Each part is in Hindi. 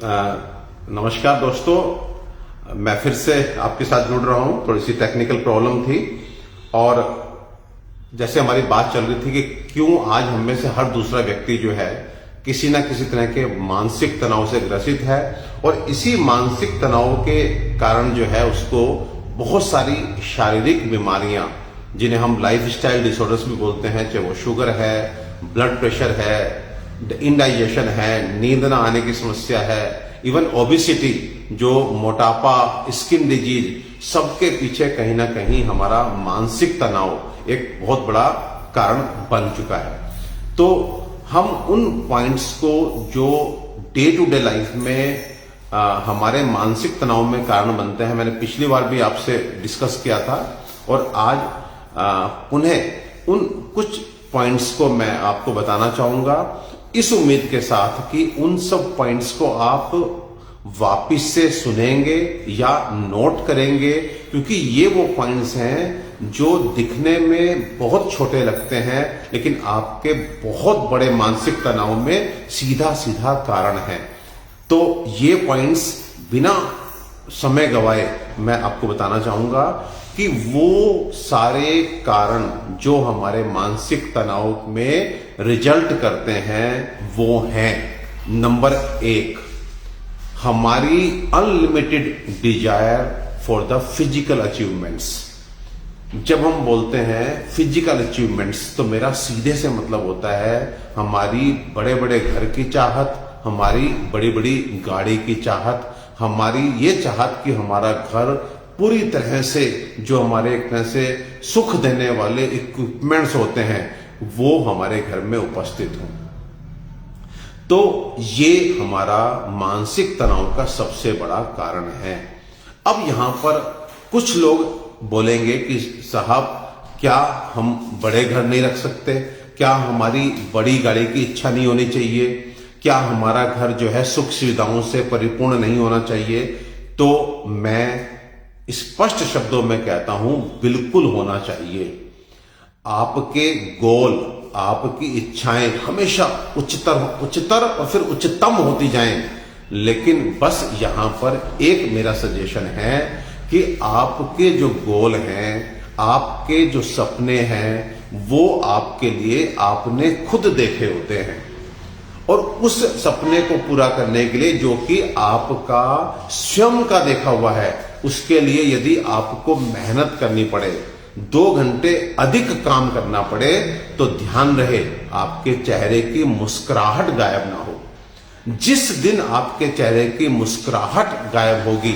नमस्कार दोस्तों, मैं फिर से आपके साथ जुड़ रहा हूं। थोड़ी सी टेक्निकल प्रॉब्लम थी और जैसे हमारी बात चल रही थी कि क्यों आज हम में से हर दूसरा व्यक्ति जो है किसी ना किसी तरह के मानसिक तनाव से ग्रसित है और इसी मानसिक तनाव के कारण जो है उसको बहुत सारी शारीरिक बीमारियां, जिन्हें हम लाइफस्टाइल डिसऑर्डर्स भी बोलते हैं, चाहे वो शुगर है, ब्लड प्रेशर है, इंडाइजेशन है, नींद ना आने की समस्या है, इवन ओबिसिटी जो मोटापा, स्किन डिजीज, सबके पीछे कहीं ना कहीं हमारा मानसिक तनाव एक बहुत बड़ा कारण बन चुका है। तो हम उन पॉइंट्स को जो डे टू डे लाइफ में हमारे मानसिक तनाव में कारण बनते हैं, मैंने पिछली बार भी आपसे डिस्कस किया था और आज पुनः उन कुछ पॉइंट्स को मैं आपको बताना चाहूंगा, इस उम्मीद के साथ कि उन सब पॉइंट्स को आप वापिस से सुनेंगे या नोट करेंगे, क्योंकि ये वो पॉइंट्स हैं जो दिखने में बहुत छोटे लगते हैं लेकिन आपके बहुत बड़े मानसिक तनाव में सीधा सीधा कारण है। तो ये पॉइंट्स बिना समय गवाए मैं आपको बताना चाहूंगा कि वो सारे कारण जो हमारे मानसिक तनाव में रिजल्ट करते हैं वो हैं, नंबर 1, हमारी unlimited desire for the physical achievements. जब हम बोलते हैं फिजिकल अचीवमेंट्स तो मेरा सीधे से मतलब होता है हमारी बड़े बड़े घर की चाहत, हमारी बड़ी बड़ी गाड़ी की चाहत, हमारी ये चाहत कि हमारा घर पूरी तरह से, जो हमारे एक तरह से सुख देने वाले इक्विपमेंट्स होते हैं, वो हमारे घर में उपस्थित हों। तो ये हमारा मानसिक तनाव का सबसे बड़ा कारण है। अब यहां पर कुछ लोग बोलेंगे कि साहब, क्या हम बड़े घर नहीं रख सकते? क्या हमारी बड़ी गाड़ी की इच्छा नहीं होनी चाहिए? क्या हमारा घर जो है सुख सुविधाओं से परिपूर्ण नहीं होना चाहिए? तो मैं स्पष्ट शब्दों में कहता हूं, बिल्कुल होना चाहिए। आपके गोल, आपकी इच्छाएं हमेशा उच्चतर और फिर उच्चतम होती जाएं, लेकिन बस यहां पर एक मेरा सजेशन है कि आपके जो गोल हैं, आपके जो सपने हैं, वो आपके लिए आपने खुद देखे होते हैं और उस सपने को पूरा करने के लिए जो कि आपका स्वयं का देखा हुआ है, उसके लिए यदि आपको मेहनत करनी पड़े, 2 घंटे अधिक काम करना पड़े, तो ध्यान रहे आपके चेहरे की मुस्कुराहट गायब ना हो। जिस दिन आपके चेहरे की मुस्कुराहट गायब होगी,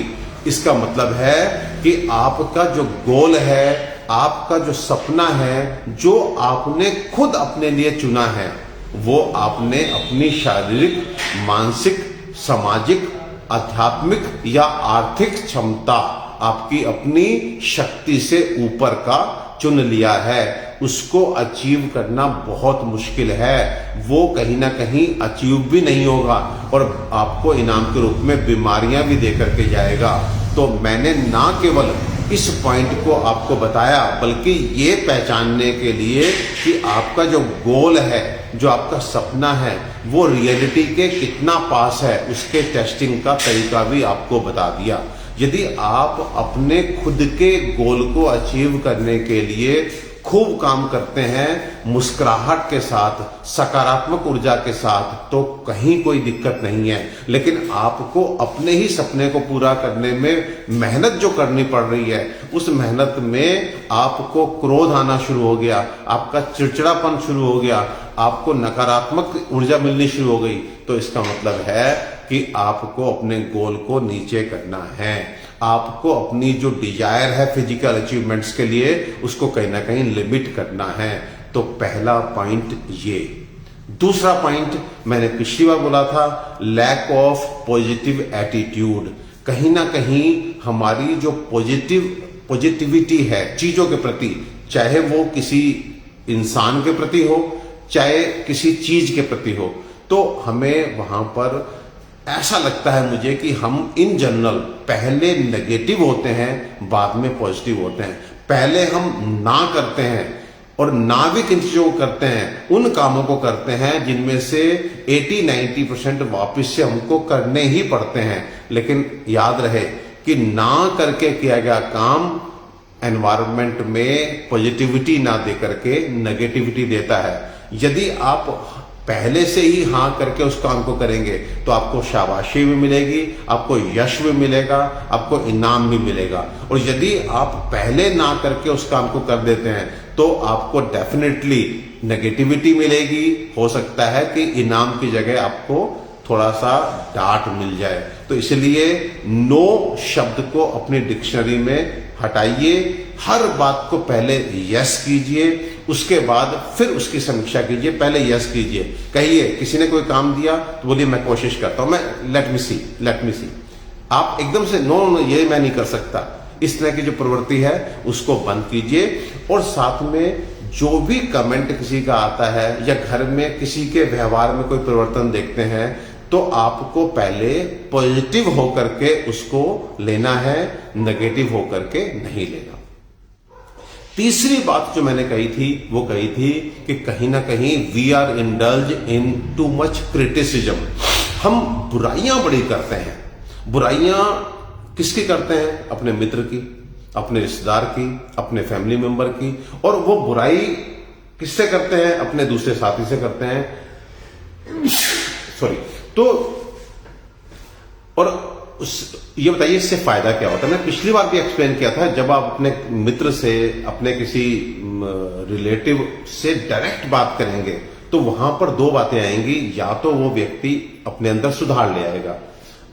इसका मतलब है कि आपका जो गोल है, आपका जो सपना है, जो आपने खुद अपने लिए चुना है, वो आपने अपनी शारीरिक, मानसिक, सामाजिक, आध्यात्मिक या आर्थिक क्षमता, आपकी अपनी शक्ति से ऊपर का चुन लिया है। उसको अचीव करना बहुत मुश्किल है, वो कहीं ना कहीं अचीव भी नहीं होगा और आपको इनाम के रूप में बीमारियां भी दे करके जाएगा। तो मैंने ना केवल इस पॉइंट को आपको बताया, बल्कि ये पहचानने के लिए कि आपका जो गोल है, जो आपका सपना है, वो रियलिटी के कितना पास है, उसके टेस्टिंग का तरीका भी आपको बता दिया। यदि आप अपने खुद के गोल को अचीव करने के लिए खूब काम करते हैं, मुस्कुराहट के साथ, सकारात्मक ऊर्जा के साथ, तो कहीं कोई दिक्कत नहीं है। लेकिन आपको अपने ही सपने को पूरा करने में मेहनत जो करनी पड़ रही है, उस मेहनत में आपको क्रोध आना शुरू हो गया, आपका चिड़चिड़ापन शुरू हो गया, आपको नकारात्मक ऊर्जा मिलनी शुरू हो गई, तो इसका मतलब है कि आपको अपने गोल को नीचे करना है। आपको अपनी जो डिजायर है फिजिकल अचीवमेंट्स के लिए, उसको कहीं ना कहीं लिमिट करना है। तो पहला पॉइंट ये। दूसरा पॉइंट मैंने पिछली बार बोला था, लैक ऑफ पॉजिटिव एटीट्यूड। कहीं ना कहीं हमारी जो पॉजिटिविटी है चीजों के प्रति, चाहे वो किसी इंसान के प्रति हो, चाहे किसी चीज के प्रति हो, तो हमें वहां पर ऐसा लगता है मुझे कि हम इन जनरल पहले नेगेटिव होते हैं, बाद में पॉजिटिव होते हैं। पहले हम ना करते हैं, और नाविक इन चीजों को करते हैं, उन कामों को करते हैं जिनमें से 80-90% वापस से हमको करने ही पड़ते हैं। लेकिन याद रहे कि ना करके किया गया काम एनवायरनमेंट में पॉजिटिविटी ना दे करके नेगेटिविटी देता है। यदि आप पहले से ही हां करके उस काम को करेंगे तो आपको शाबाशी भी मिलेगी, आपको यश भी मिलेगा, आपको इनाम भी मिलेगा। और यदि आप पहले ना करके उस काम को कर देते हैं तो आपको डेफिनेटली नेगेटिविटी मिलेगी। हो सकता है कि इनाम की जगह आपको थोड़ा सा डांट मिल जाए। तो इसलिए नो शब्द को अपनी डिक्शनरी में हटाइए। हर बात को पहले यस कीजिए, उसके बाद फिर उसकी समीक्षा कीजिए। पहले यस कीजिए, कहिए किसी ने कोई काम दिया तो बोलिए मैं कोशिश करता हूं, मैं लेट मी सी। आप एकदम से नो ये मैं नहीं कर सकता, इस तरह की जो प्रवृत्ति है उसको बंद कीजिए। और साथ में जो भी कमेंट किसी का आता है या घर में किसी के व्यवहार में कोई परिवर्तन देखते हैं तो आपको पहले पॉजिटिव होकर के उसको लेना है, नेगेटिव होकर के नहीं लेना। तीसरी बात जो मैंने कही थी वो कही थी कि कहीं ना कहीं we are indulge in too much criticism. हम बुराइयां बड़ी करते हैं। बुराइयां किसकी करते हैं? अपने मित्र की, अपने रिश्तेदार की, अपने फैमिली मेंबर की। और वो बुराई किससे करते हैं? अपने दूसरे साथी से करते हैं। सॉरी। तो ये बताइए इससे फायदा क्या होता है? मैं पिछली बार भी एक्सप्लेन किया था, जब आप अपने मित्र से, अपने किसी रिलेटिव से डायरेक्ट बात करेंगे तो वहां पर दो बातें आएंगी। या तो वो व्यक्ति अपने अंदर सुधार ले आएगा,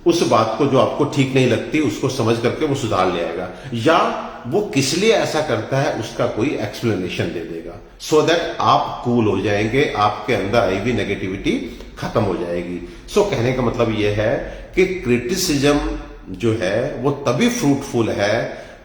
उस बात को जो आपको ठीक नहीं लगती उसको समझ करके वो सुधार ले आएगा, या वो किस लिए ऐसा करता है उसका कोई एक्सप्लेनेशन दे देगा, सो दैट आप कूल हो जाएंगे, आपके अंदर आई हुई नेगेटिविटी खत्म हो जाएगी। सो कहने का मतलब ये है कि क्रिटिसिज्म जो है वो तभी फ्रूटफुल है,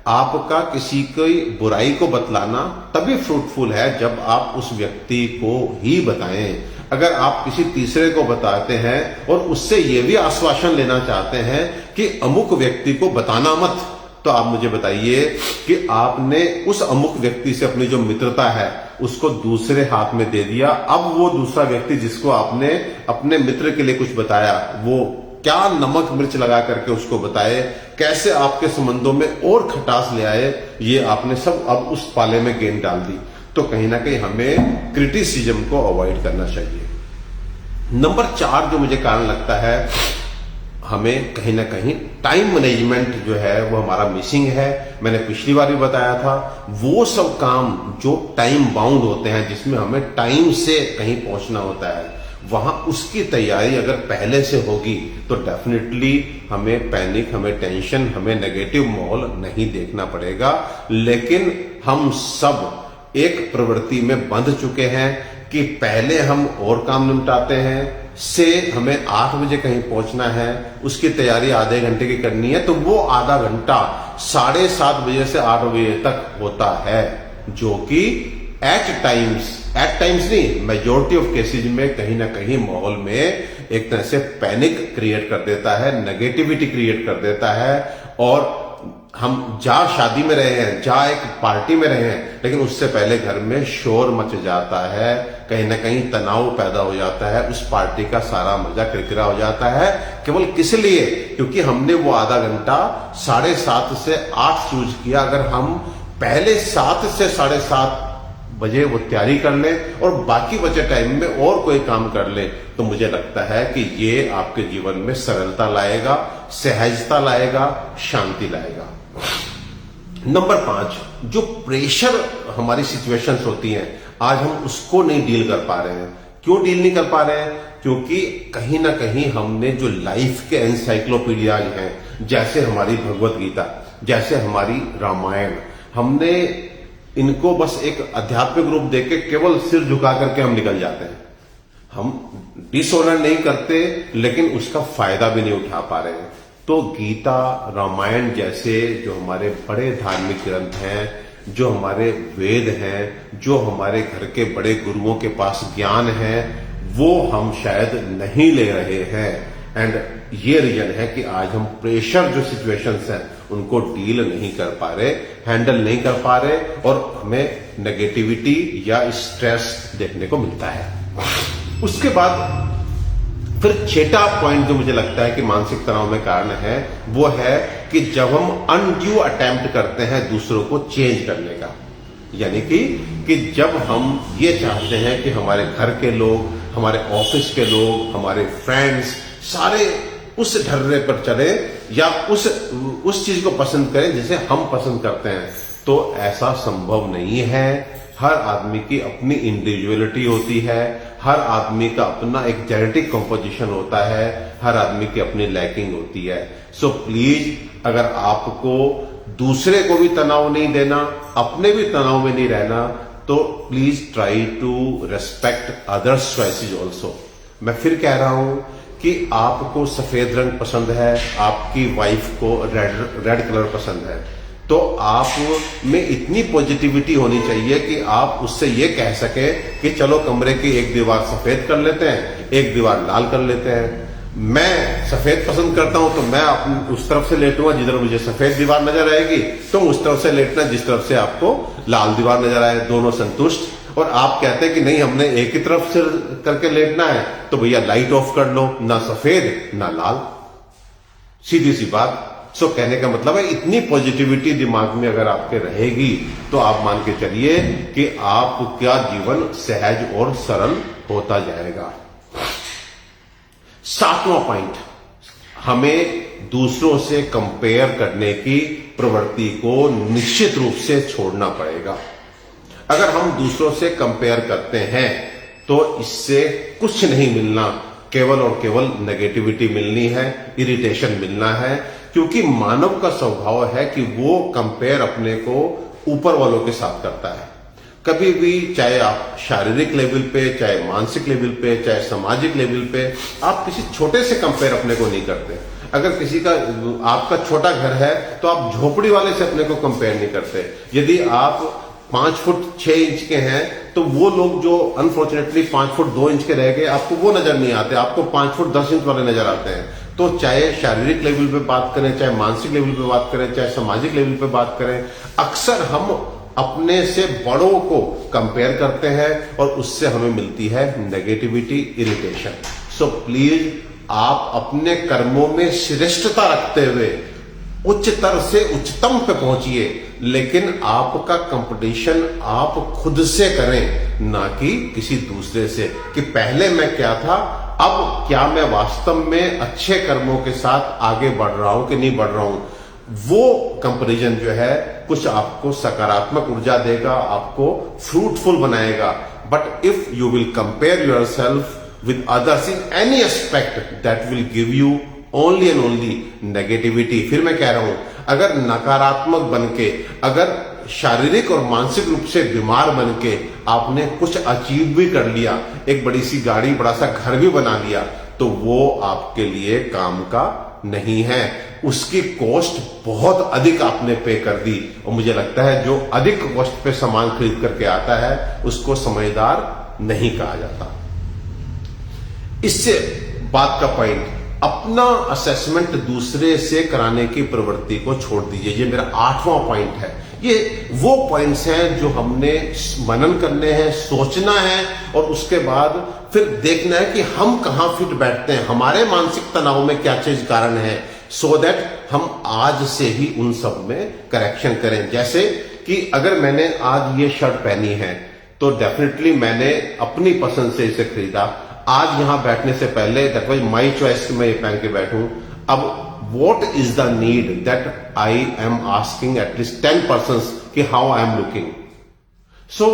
आपका किसी की बुराई को बतलाना तभी फ्रूटफुल है जब आप उस व्यक्ति को ही बताएं। अगर आप किसी तीसरे को बताते हैं और उससे यह भी आश्वासन लेना चाहते हैं कि अमुक व्यक्ति को बताना मत, तो आप मुझे बताइए कि आपने उस अमुक व्यक्ति से अपनी जो मित्रता है उसको दूसरे हाथ में दे दिया। अब वो दूसरा व्यक्ति जिसको आपने अपने मित्र के लिए कुछ बताया, वो क्या नमक मिर्च लगा करके उसको बताए, कैसे आपके संबंधों में और खटास ले आए, ये आपने सब अब उस पाले में गेंद डाल दी। तो कहीं ना कहीं हमें क्रिटिसिज्म को अवॉइड करना चाहिए। नंबर 4 जो मुझे कारण लगता है, हमें कहीं ना कहीं टाइम मैनेजमेंट जो है वो हमारा मिसिंग है। मैंने पिछली बार भी बताया था, वो सब काम जो टाइम बाउंड होते हैं, जिसमें हमें टाइम से कहीं पहुंचना होता है, वहां उसकी तैयारी अगर पहले से होगी तो डेफिनेटली हमें पैनिक, हमें टेंशन, हमें नेगेटिव माहौल नहीं देखना पड़ेगा। लेकिन हम सब एक प्रवृत्ति में बंध चुके हैं कि पहले हम और काम निपटाते हैं, से हमें 8 बजे कहीं पहुंचना है, उसकी तैयारी आधे घंटे की करनी है, तो वो आधा घंटा 7:30 बजे से 8 बजे तक होता है, जो कि एट टाइम्स नहीं, मेजोरिटी ऑफ केसेज में कहीं ना कहीं माहौल में एक तरह से पैनिक क्रिएट कर देता है, नेगेटिविटी क्रिएट कर देता है। और हम जा शादी में रहे हैं, जा एक पार्टी में रहे हैं, लेकिन उससे पहले घर में शोर मच जाता है, कहीं ना कहीं तनाव पैदा हो जाता है, उस पार्टी का सारा मजा किरकिरा हो जाता है। केवल किस लिए? क्योंकि हमने वो आधा घंटा 7:30 से 8 चूज किया। अगर हम पहले 7 से 7:30 बजे वो तैयारी कर लें और बाकी बचे टाइम में और कोई काम कर लें, तो मुझे लगता है कि ये आपके जीवन में सरलता लाएगा, सहजता लाएगा, शांति लाएगा। नंबर 5, जो प्रेशर हमारी सिचुएशंस होती हैं, आज हम उसको नहीं डील कर पा रहे हैं। क्यों डील नहीं कर पा रहे हैं? क्योंकि कहीं ना कहीं हमने जो लाइफ के एनसाइक्लोपीडियाज हैं, जैसे हमारी भगवत गीता, जैसे हमारी रामायण, हमने इनको बस एक आध्यात्मिक रूप देके केवल सिर झुका करके हम निकल जाते हैं। हम डिसऑनर नहीं करते, लेकिन उसका फायदा भी नहीं उठा पा रहे हैं। तो गीता, रामायण जैसे जो हमारे बड़े धार्मिक ग्रंथ हैं, जो हमारे वेद हैं, जो हमारे घर के बड़े गुरुओं के पास ज्ञान है, वो हम शायद नहीं ले रहे हैं, एंड ये रीजन है कि आज हम प्रेशर जो सिचुएशंस हैं उनको डील नहीं कर पा रहे, हैंडल नहीं कर पा रहे, और हमें नेगेटिविटी या स्ट्रेस देखने को मिलता है। उसके बाद फिर छठा पॉइंट जो मुझे लगता है कि मानसिक तनाव में कारण है, वो है कि जब हम अनड्यू अटेम्प्ट करते हैं दूसरों को चेंज करने का, यानी कि जब हम ये चाहते हैं कि हमारे घर के लोग, हमारे ऑफिस के लोग, हमारे फ्रेंड्स सारे उस ढर्रे पर चले या उस चीज को पसंद करें जिसे हम पसंद करते हैं, तो ऐसा संभव नहीं है। हर आदमी की अपनी इंडिविजुअलिटी होती है, हर आदमी का अपना एक जेनेटिक कंपोजिशन होता है, हर आदमी की अपनी लैकिंग होती है। सो प्लीज, अगर आपको दूसरे को भी तनाव नहीं देना, अपने भी तनाव में नहीं रहना, तो please try to respect others choices also. मैं फिर कह रहा हूं कि आपको सफेद रंग पसंद है, आपकी वाइफ को रेड कलर पसंद है, तो आप में इतनी पॉजिटिविटी होनी चाहिए कि आप उससे ये कह सके कि चलो कमरे की एक दीवार सफेद कर लेते हैं, एक दीवार लाल कर लेते हैं। मैं सफेद पसंद करता हूं तो मैं उस तरफ से लेटूंगा जिधर मुझे सफेद दीवार नजर आएगी, तुम उस तरफ से लेटना जिस तरफ से आपको लाल दीवार नजर आए, दोनों संतुष्ट। और आप कहते हैं कि नहीं हमने एक ही तरफ से करके लेटना है, तो भैया लाइट ऑफ कर लो, ना सफेद ना लाल, सीधी सी बात। सो कहने का मतलब है इतनी पॉजिटिविटी दिमाग में अगर आपके रहेगी तो आप मान के चलिए कि आपका जीवन सहज और सरल होता जाएगा। सातवां पॉइंट, हमें दूसरों से कंपेयर करने की प्रवृत्ति को निश्चित रूप से छोड़ना पड़ेगा। अगर हम दूसरों से कंपेयर करते हैं तो इससे कुछ नहीं मिलना, केवल और केवल नेगेटिविटी मिलनी है, इरिटेशन मिलना है, क्योंकि मानव का स्वभाव है कि वो कंपेयर अपने को ऊपर वालों के साथ करता है। कभी भी, चाहे आप शारीरिक लेवल पे, चाहे मानसिक लेवल पे, चाहे सामाजिक लेवल पे, आप किसी छोटे से कंपेयर अपने को नहीं करते। अगर किसी का, आपका छोटा घर है तो आप झोपड़ी वाले से अपने को कंपेयर नहीं करते। यदि आप 5 फुट 6 इंच के हैं तो वो लोग जो अनफॉर्चुनेटली 5 फुट 2 इंच के रह गए, आपको वो नजर नहीं आते, आपको 5 फुट 10 इंच वाले नजर आते हैं। तो चाहे शारीरिक लेवल पे बात करें, चाहे मानसिक लेवल पे बात करें, चाहे सामाजिक लेवल पे बात करें, अक्सर हम अपने से बड़ों को कंपेयर करते हैं और उससे हमें मिलती है नेगेटिविटी, इरिटेशन। सो प्लीज, आप अपने कर्मों में श्रेष्ठता रखते हुए उच्चतर से उच्चतम पे पहुंचिए, लेकिन आपका कंपटीशन आप खुद से करें, ना कि किसी दूसरे से, कि पहले मैं क्या था, अब क्या मैं वास्तव में अच्छे कर्मों के साथ आगे बढ़ रहा हूं कि नहीं बढ़ रहा हूं। वो कंपैरिजन जो है कुछ आपको सकारात्मक ऊर्जा देगा, आपको फ्रूटफुल बनाएगा। But if you will compare yourself with others in any aspect, that will give you only and only negativity. फिर मैं कह रहा हूं, अगर नकारात्मक बनके, अगर शारीरिक और मानसिक रूप से बीमार बनके आपने कुछ अचीव भी कर लिया, एक बड़ी सी गाड़ी, बड़ा सा घर भी बना लिया, तो वो आपके लिए काम का नहीं है। उसकी कॉस्ट बहुत अधिक आपने पे कर दी, और मुझे लगता है जो अधिक कॉस्ट पे सामान खरीद करके आता है उसको समझदार नहीं कहा जाता। इससे बात का पॉइंट, अपना असेसमेंट दूसरे से कराने की प्रवृत्ति को छोड़ दीजिए। ये मेरा 8वां पॉइंट है। ये वो पॉइंट्स हैं जो हमने मनन करने हैं, सोचना है, और उसके बाद फिर देखना है कि हम कहां फिट बैठते हैं, हमारे मानसिक तनाव में क्या चीज कारण है, सो दैट हम आज से ही उन सब में करेक्शन करें। जैसे कि अगर मैंने आज ये शर्ट पहनी है तो डेफिनेटली मैंने अपनी पसंद से इसे खरीदा। आज यहां बैठने से पहले दैट वाज माय चॉइस कि मैं ये पहन के बैठूं। अब what is the need that I am asking at least 10 persons कि how I am looking। So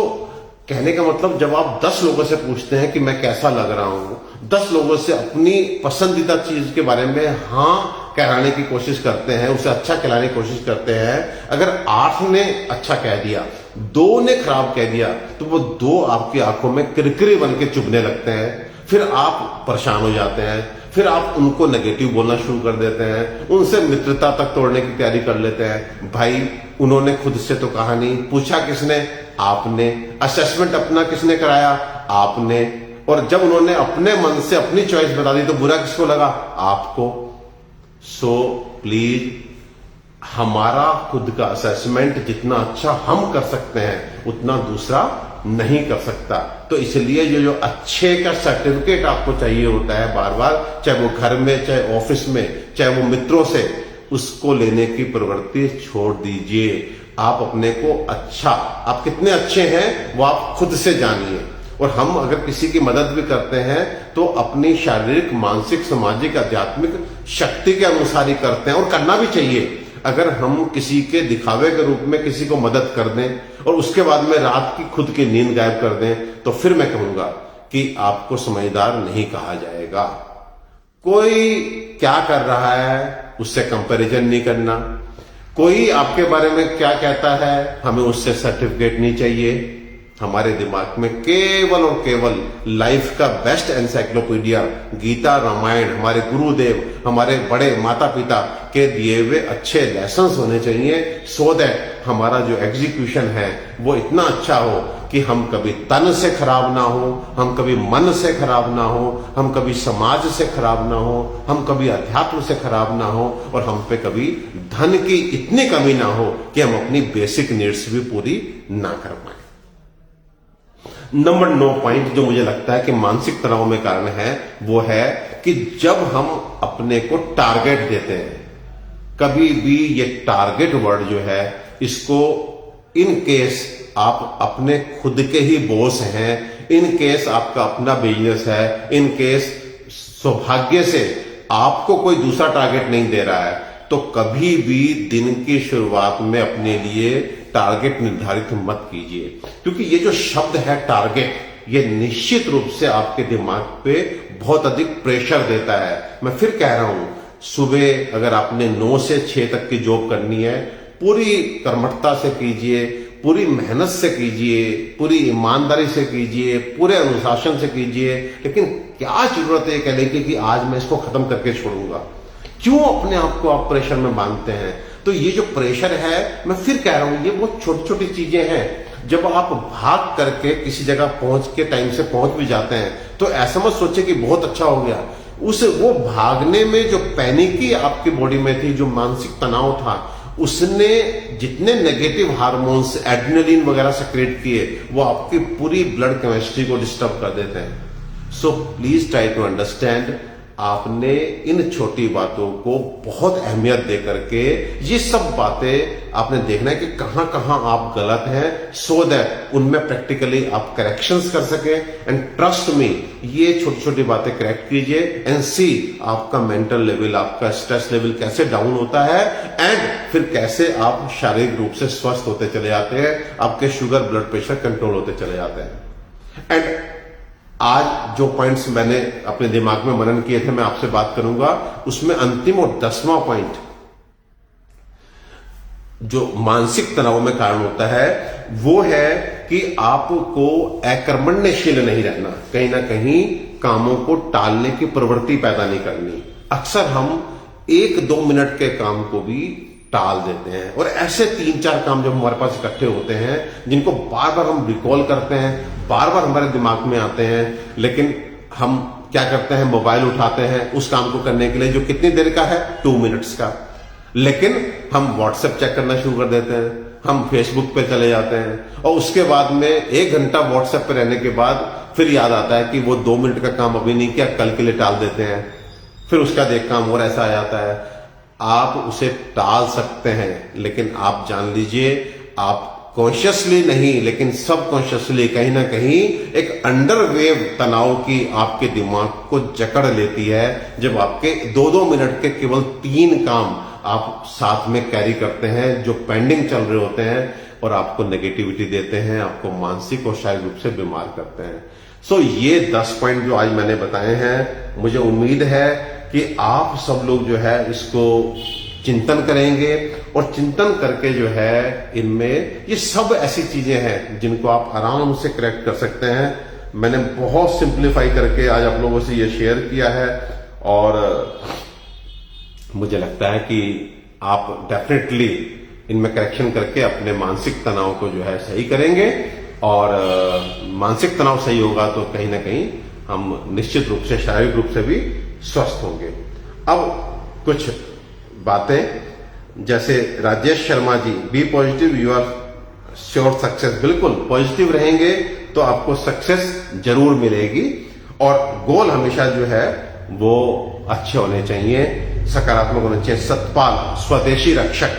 कहने का मतलब, जब आप 10 लोगों से पूछते हैं कि मैं कैसा लग रहा हूं, 10 लोगों से अपनी पसंदीदा चीज के बारे में हाँ कहलाने की कोशिश करते हैं, उसे अच्छा कहलाने की कोशिश करते हैं, अगर 8 ने अच्छा कह दिया, 2 ने खराब कह दिया, तो वो 2 आपकी आंखों में किरकिरी बन के चुभने लगते हैं। फिर आप परेशान हो जाते हैं, फिर आप उनको नेगेटिव बोलना शुरू कर देते हैं, उनसे मित्रता तक तोड़ने की तैयारी कर लेते हैं। भाई, उन्होंने खुद से तो कहा नहीं, पूछा किसने? आपने। असेसमेंट अपना किसने कराया? आपने। और जब उन्होंने अपने मन से अपनी चॉइस बता दी तो बुरा किसको लगा? आपको। सो प्लीज, हमारा खुद का असेसमेंट जितना अच्छा हम कर सकते हैं उतना दूसरा नहीं कर सकता। तो इसलिए जो अच्छे का सर्टिफिकेट आपको चाहिए होता है बार बार, चाहे वो घर में, चाहे ऑफिस में, चाहे वो मित्रों से, उसको लेने की प्रवृत्ति छोड़ दीजिए। आप अपने को अच्छा, आप कितने अच्छे हैं वो आप खुद से जानिए। और हम अगर किसी की मदद भी करते हैं तो अपनी शारीरिक, मानसिक, सामाजिक, आध्यात्मिक शक्ति के अनुसार ही करते हैं, और करना भी चाहिए। अगर हम किसी के दिखावे के रूप में किसी को मदद कर दें और उसके बाद में रात की खुद की नींद गायब कर दें तो फिर मैं कहूंगा कि आपको समझदार नहीं कहा जाएगा। कोई क्या कर रहा है उससे कंपैरिजन नहीं करना, कोई आपके बारे में क्या कहता है हमें उससे सर्टिफिकेट नहीं चाहिए। हमारे दिमाग में केवल और केवल लाइफ का बेस्ट एनसाइक्लोपीडिया गीता, रामायण, हमारे गुरुदेव, हमारे बड़े माता पिता के दिए हुए अच्छे लेसन्स होने चाहिए, सो दैट हमारा जो एग्जीक्यूशन है वो इतना अच्छा हो कि हम कभी तन से खराब ना हो, हम कभी मन से खराब ना हो, हम कभी समाज से खराब ना हो, हम कभी अध्यात्म से खराब ना हो, और हम पे कभी धन की इतनी कमी ना हो कि हम अपनी बेसिक नीड्स भी पूरी ना कर पाए। नंबर 9 पॉइंट जो मुझे लगता है कि मानसिक तनाव में कारण है वो है कि जब हम अपने को टारगेट देते हैं, कभी भी ये टारगेट वर्ड जो है, इसको इन केस आप अपने खुद के ही बॉस हैं, इन केस आपका अपना बिजनेस है, इन केस सौभाग्य से आपको कोई दूसरा टारगेट नहीं दे रहा है, तो कभी भी दिन की शुरुआत में अपने लिए टारगेट निर्धारित मत कीजिए। क्योंकि ये जो शब्द है टारगेट, ये निश्चित रूप से आपके दिमाग पे बहुत अधिक प्रेशर देता है। मैं फिर कह रहा हूं, सुबह अगर आपने 9 से 6 तक की जॉब करनी है, पूरी कर्मठता से कीजिए, पूरी मेहनत से कीजिए, पूरी ईमानदारी से कीजिए, पूरे अनुशासन से कीजिए। लेकिन क्या जरूरत है कहने की कि आज मैं इसको खत्म करके छोड़ूंगा? क्यों अपने आप को आप प्रेशर में बांधते हैं? तो ये जो प्रेशर है, मैं फिर कह रहा हूं, ये बहुत छोटी छोटी चीजें हैं। जब आप भाग करके किसी जगह पहुंच के टाइम से पहुंच भी जाते हैं तो ऐसा मत सोचे कि बहुत अच्छा हो गया। वो भागने में जो पैनिकी आपकी बॉडी में थी, जो मानसिक तनाव था, उसने जितने नेगेटिव हार्मोन्स, एड्रेनलिन वगैरह सेक्रेट किए, वो आपकी पूरी ब्लड केमिस्ट्री को डिस्टर्ब कर देते हैं। So please try to understand. आपने इन छोटी बातों को बहुत अहमियत दे करके ये सब बातें आपने देखना है कि कहां कहां आप गलत हैं, सो दैट उनमें प्रैक्टिकली आप करेक्शंस कर सके। एंड ट्रस्ट मी, ये छोटी छोटी बातें करेक्ट कीजिए एंड सी आपका मेंटल लेवल, आपका स्ट्रेस लेवल कैसे डाउन होता है, एंड फिर कैसे आप शारीरिक रूप से स्वस्थ होते चले जाते हैं, आपके शुगर, ब्लड प्रेशर कंट्रोल होते चले जाते हैं। एंड आज जो पॉइंट्स मैंने अपने दिमाग में मनन किए थे, मैं आपसे बात करूंगा, उसमें अंतिम और 10वां पॉइंट जो मानसिक तनाव में कारण होता है वो है कि आपको अकर्मण्यशील नहीं रहना, कहीं ना कहीं कामों को टालने की प्रवृत्ति पैदा नहीं करनी। अक्सर हम 1-2 मिनट के काम को भी टाल देते हैं, और ऐसे 3-4 काम जब हमारे पास इकट्ठे होते हैं जिनको बार बार हम रिकॉल करते हैं, बार बार हमारे दिमाग में आते हैं, लेकिन हम क्या करते हैं, मोबाइल उठाते हैं उस काम को करने के लिए जो कितनी देर का है, 2 मिनट्स का, लेकिन हम व्हाट्सएप चेक करना शुरू कर देते हैं, हम फेसबुक पे चले जाते हैं, और उसके बाद में 1 घंटा व्हाट्सएप पे रहने के बाद फिर याद आता है कि वो 2 मिनट का काम अभी नहीं किया, कल के लिए टाल देते हैं। फिर उसका एक काम और ऐसा आ जाता है। आप उसे टाल सकते हैं, लेकिन आप जान लीजिए, आप कॉन्शियसली नहीं लेकिन सबकॉन्शियसली कहीं ना कहीं एक अंडरवेव तनाव की आपके दिमाग को जकड़ लेती है, जब आपके 2-2 मिनट के केवल 3 काम आप साथ में कैरी करते हैं जो पेंडिंग चल रहे होते हैं, और आपको नेगेटिविटी देते हैं, आपको मानसिक और शारीरिक रूप से बीमार करते हैं। सो ये 10 पॉइंट जो आज मैंने बताए हैं, मुझे उम्मीद है कि आप सब लोग जो है इसको चिंतन करेंगे, और चिंतन करके जो है इनमें ये सब ऐसी चीजें हैं जिनको आप आराम से करेक्ट कर सकते हैं। मैंने बहुत सिंप्लीफाई करके आज आप लोगों से ये शेयर किया है, और मुझे लगता है कि आप डेफिनेटली इनमें करेक्शन करके अपने मानसिक तनाव को जो है सही करेंगे, और मानसिक तनाव सही होगा तो कहीं ना कहीं हम निश्चित रूप से शारीरिक रूप से भी स्वस्थ होंगे। अब कुछ बातें, जैसे Rajesh Sharma ji, be positive you are sure success. बिल्कुल पॉजिटिव रहेंगे तो आपको सक्सेस जरूर मिलेगी, और गोल हमेशा जो है वो अच्छे होने चाहिए, सकारात्मक होने चाहिए। सतपाल, स्वदेशी रक्षक,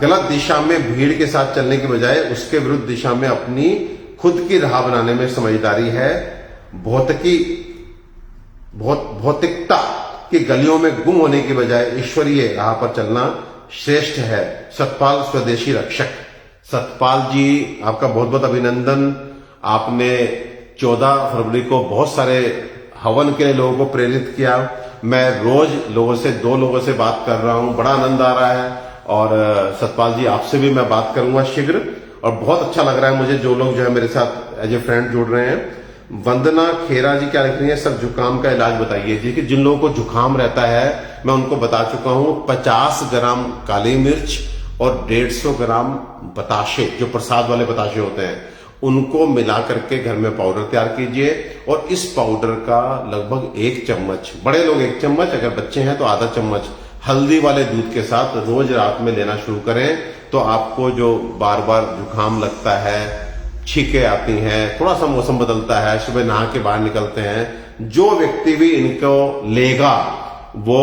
गलत दिशा में भीड़ के साथ चलने की बजाय उसके विरुद्ध दिशा में अपनी खुद की राह बनाने में समझदारी है। भौतिकता की गलियों में गुम होने की बजाय ईश्वरीय राह पर चलना श्रेष्ठ है। सतपाल, स्वदेशी रक्षक। सतपाल जी, आपका बहुत बहुत अभिनंदन। आपने 14 फरवरी को बहुत सारे हवन के लिए लोगों को प्रेरित किया। मैं रोज लोगों से 2 लोगों से बात कर रहा हूं, बड़ा आनंद आ रहा है। और सतपाल जी, आपसे भी मैं बात करूंगा शीघ्र, और बहुत अच्छा लग रहा है मुझे जो लोग जो है मेरे साथ एज ए फ्रेंड जुड़ रहे हैं। वंदना खेरा जी क्या लिख रही है, सर जुकाम का इलाज बताइए जी। कि जिन लोगों को जुकाम रहता है, मैं उनको बता चुका हूं, 50 ग्राम काली मिर्च और 150 ग्राम बताशे, जो प्रसाद वाले बताशे होते हैं, उनको मिला करके घर में पाउडर तैयार कीजिए। और इस पाउडर का लगभग 1 चम्मच, बड़े लोग 1 चम्मच, अगर बच्चे हैं तो आधा चम्मच हल्दी वाले दूध के साथ रोज रात में लेना शुरू करें। तो आपको जो बार बार जुकाम लगता है, छींकें आती हैं, थोड़ा सा मौसम बदलता है, सुबह नहा के बाहर निकलते हैं, जो व्यक्ति भी इनको लेगा वो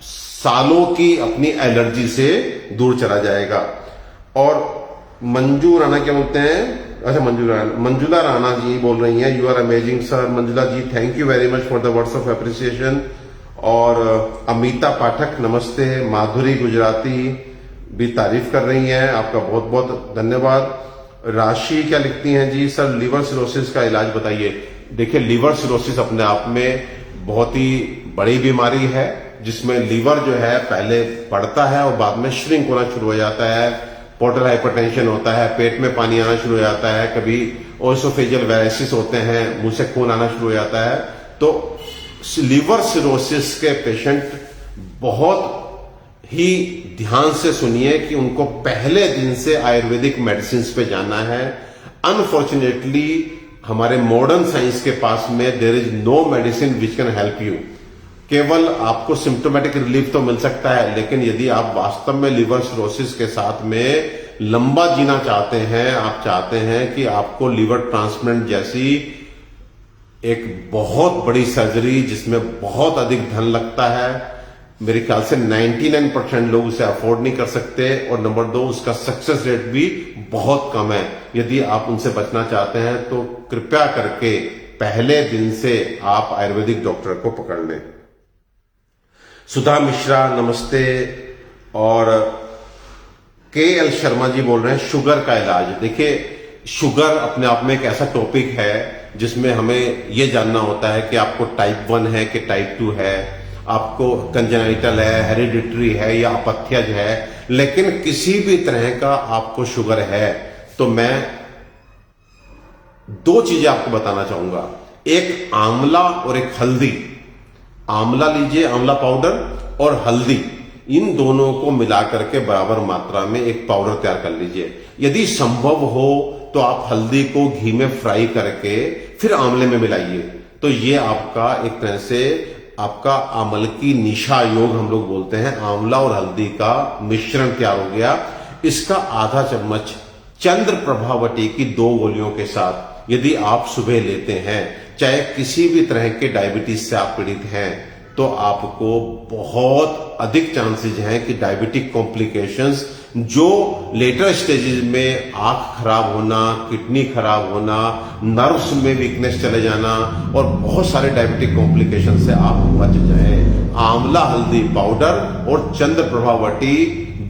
सालों की अपनी एलर्जी से दूर चला जाएगा। और मंजू राणा क्या बोलते हैं, अच्छा मंजुला राणा जी बोल रही हैं, you are amazing sir. Manjula ji, thank you very much for the words of appreciation. और अमिता पाठक, नमस्ते। माधुरी गुजराती भी तारीफ कर रही हैं, आपका बहुत बहुत धन्यवाद। राशि क्या लिखती हैं जी, सर लीवर सिरोसिस का इलाज बताइए। देखिए, लीवर सिरोसिस अपने आप में बहुत ही बड़ी बीमारी है, जिसमें लीवर जो है पहले बढ़ता है और बाद में श्रिंक होना शुरू हो जाता है। पोर्टल हाइपरटेंशन होता है, पेट में पानी आना शुरू हो जाता है, कभी ओसोफेजियल वेराइसिस होते हैं, मुंह से खून आना शुरू हो जाता है। तो लीवर सिरोसिस के पेशेंट बहुत ही ध्यान से सुनिए कि उनको पहले दिन से आयुर्वेदिक मेडिसिन पे जाना है। अनफॉर्चुनेटली हमारे मॉडर्न साइंस के पास में there is no medicine which can help you. केवल आपको सिम्टोमेटिक रिलीफ तो मिल सकता है, लेकिन यदि आप वास्तव में लीवर सिरोसिस के साथ में लंबा जीना चाहते हैं, आप चाहते हैं कि आपको लीवर ट्रांसप्लांट जैसी एक बहुत बड़ी सर्जरी जिसमें बहुत अधिक धन लगता है, मेरे ख्याल से 99% लोग उसे अफोर्ड नहीं कर सकते, और नंबर 2 उसका सक्सेस रेट भी बहुत कम है। यदि आप उनसे बचना चाहते हैं तो कृपया करके पहले दिन से आप आयुर्वेदिक डॉक्टर को पकड़ लें। सुधा मिश्रा, नमस्ते। और KL शर्मा जी बोल रहे हैं शुगर का इलाज। देखिए, शुगर अपने आप में एक ऐसा टॉपिक है जिसमें हमें यह जानना होता है कि आपको टाइप 1 है कि टाइप 2 है, आपको कंजेनाइटल है, हेरिडिटरी है या अपथ्यज है। लेकिन किसी भी तरह का आपको शुगर है तो मैं 2 चीजें आपको बताना चाहूंगा, एक आंवला और एक हल्दी। आंवला लीजिए, आंवला पाउडर, और हल्दी, इन दोनों को मिला करके बराबर मात्रा में एक पाउडर तैयार कर लीजिए। यदि संभव हो तो आप हल्दी को घी में फ्राई करके फिर आंवले में मिलाइए, तो ये आपका एक तरह से आपका आमल की निशा योग हम लोग बोलते हैं, आंवला और हल्दी का मिश्रण तैयार हो गया। इसका आधा चम्मच चंद्र प्रभावटी की 2 गोलियों के साथ यदि आप सुबह लेते हैं, चाहे किसी भी तरह के डायबिटीज से आप पीड़ित हैं, तो आपको बहुत अधिक चांसेस हैं कि डायबिटिक कॉम्प्लिकेशंस, जो लेटर स्टेजेस में आंख खराब होना, किडनी खराब होना, नर्व्स में वीकनेस चले जाना और बहुत सारे डायबिटिक कॉम्प्लिकेशन से आप बच जाएं। आंवला हल्दी पाउडर और चंद्र प्रभावटी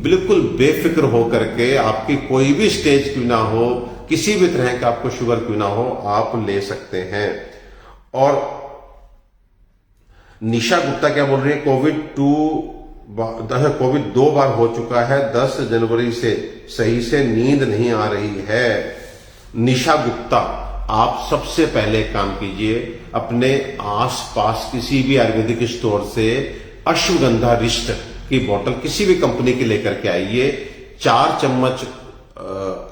बिल्कुल बेफिक्र होकर के, आपकी कोई भी स्टेज क्यों ना हो, किसी भी तरह का आपको शुगर क्यों ना हो, आप ले सकते हैं। और निशा गुप्ता क्या बोल रही है, कोविड 2 बार हो चुका है, 10 जनवरी से सही से नींद नहीं आ रही है। निशा गुप्ता, आप सबसे पहले काम कीजिए, अपने आसपास किसी भी आयुर्वेदिक स्टोर से अश्वगंधा रिष्ट की बोतल किसी भी कंपनी की लेकर के आइए। 4 चम्मच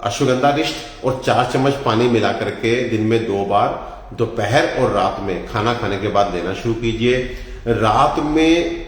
अश्वगंधा रिष्ट और 4 चम्मच पानी मिला करके दिन में 2 बार दोपहर और रात में खाना खाने के बाद लेना शुरू कीजिए। रात में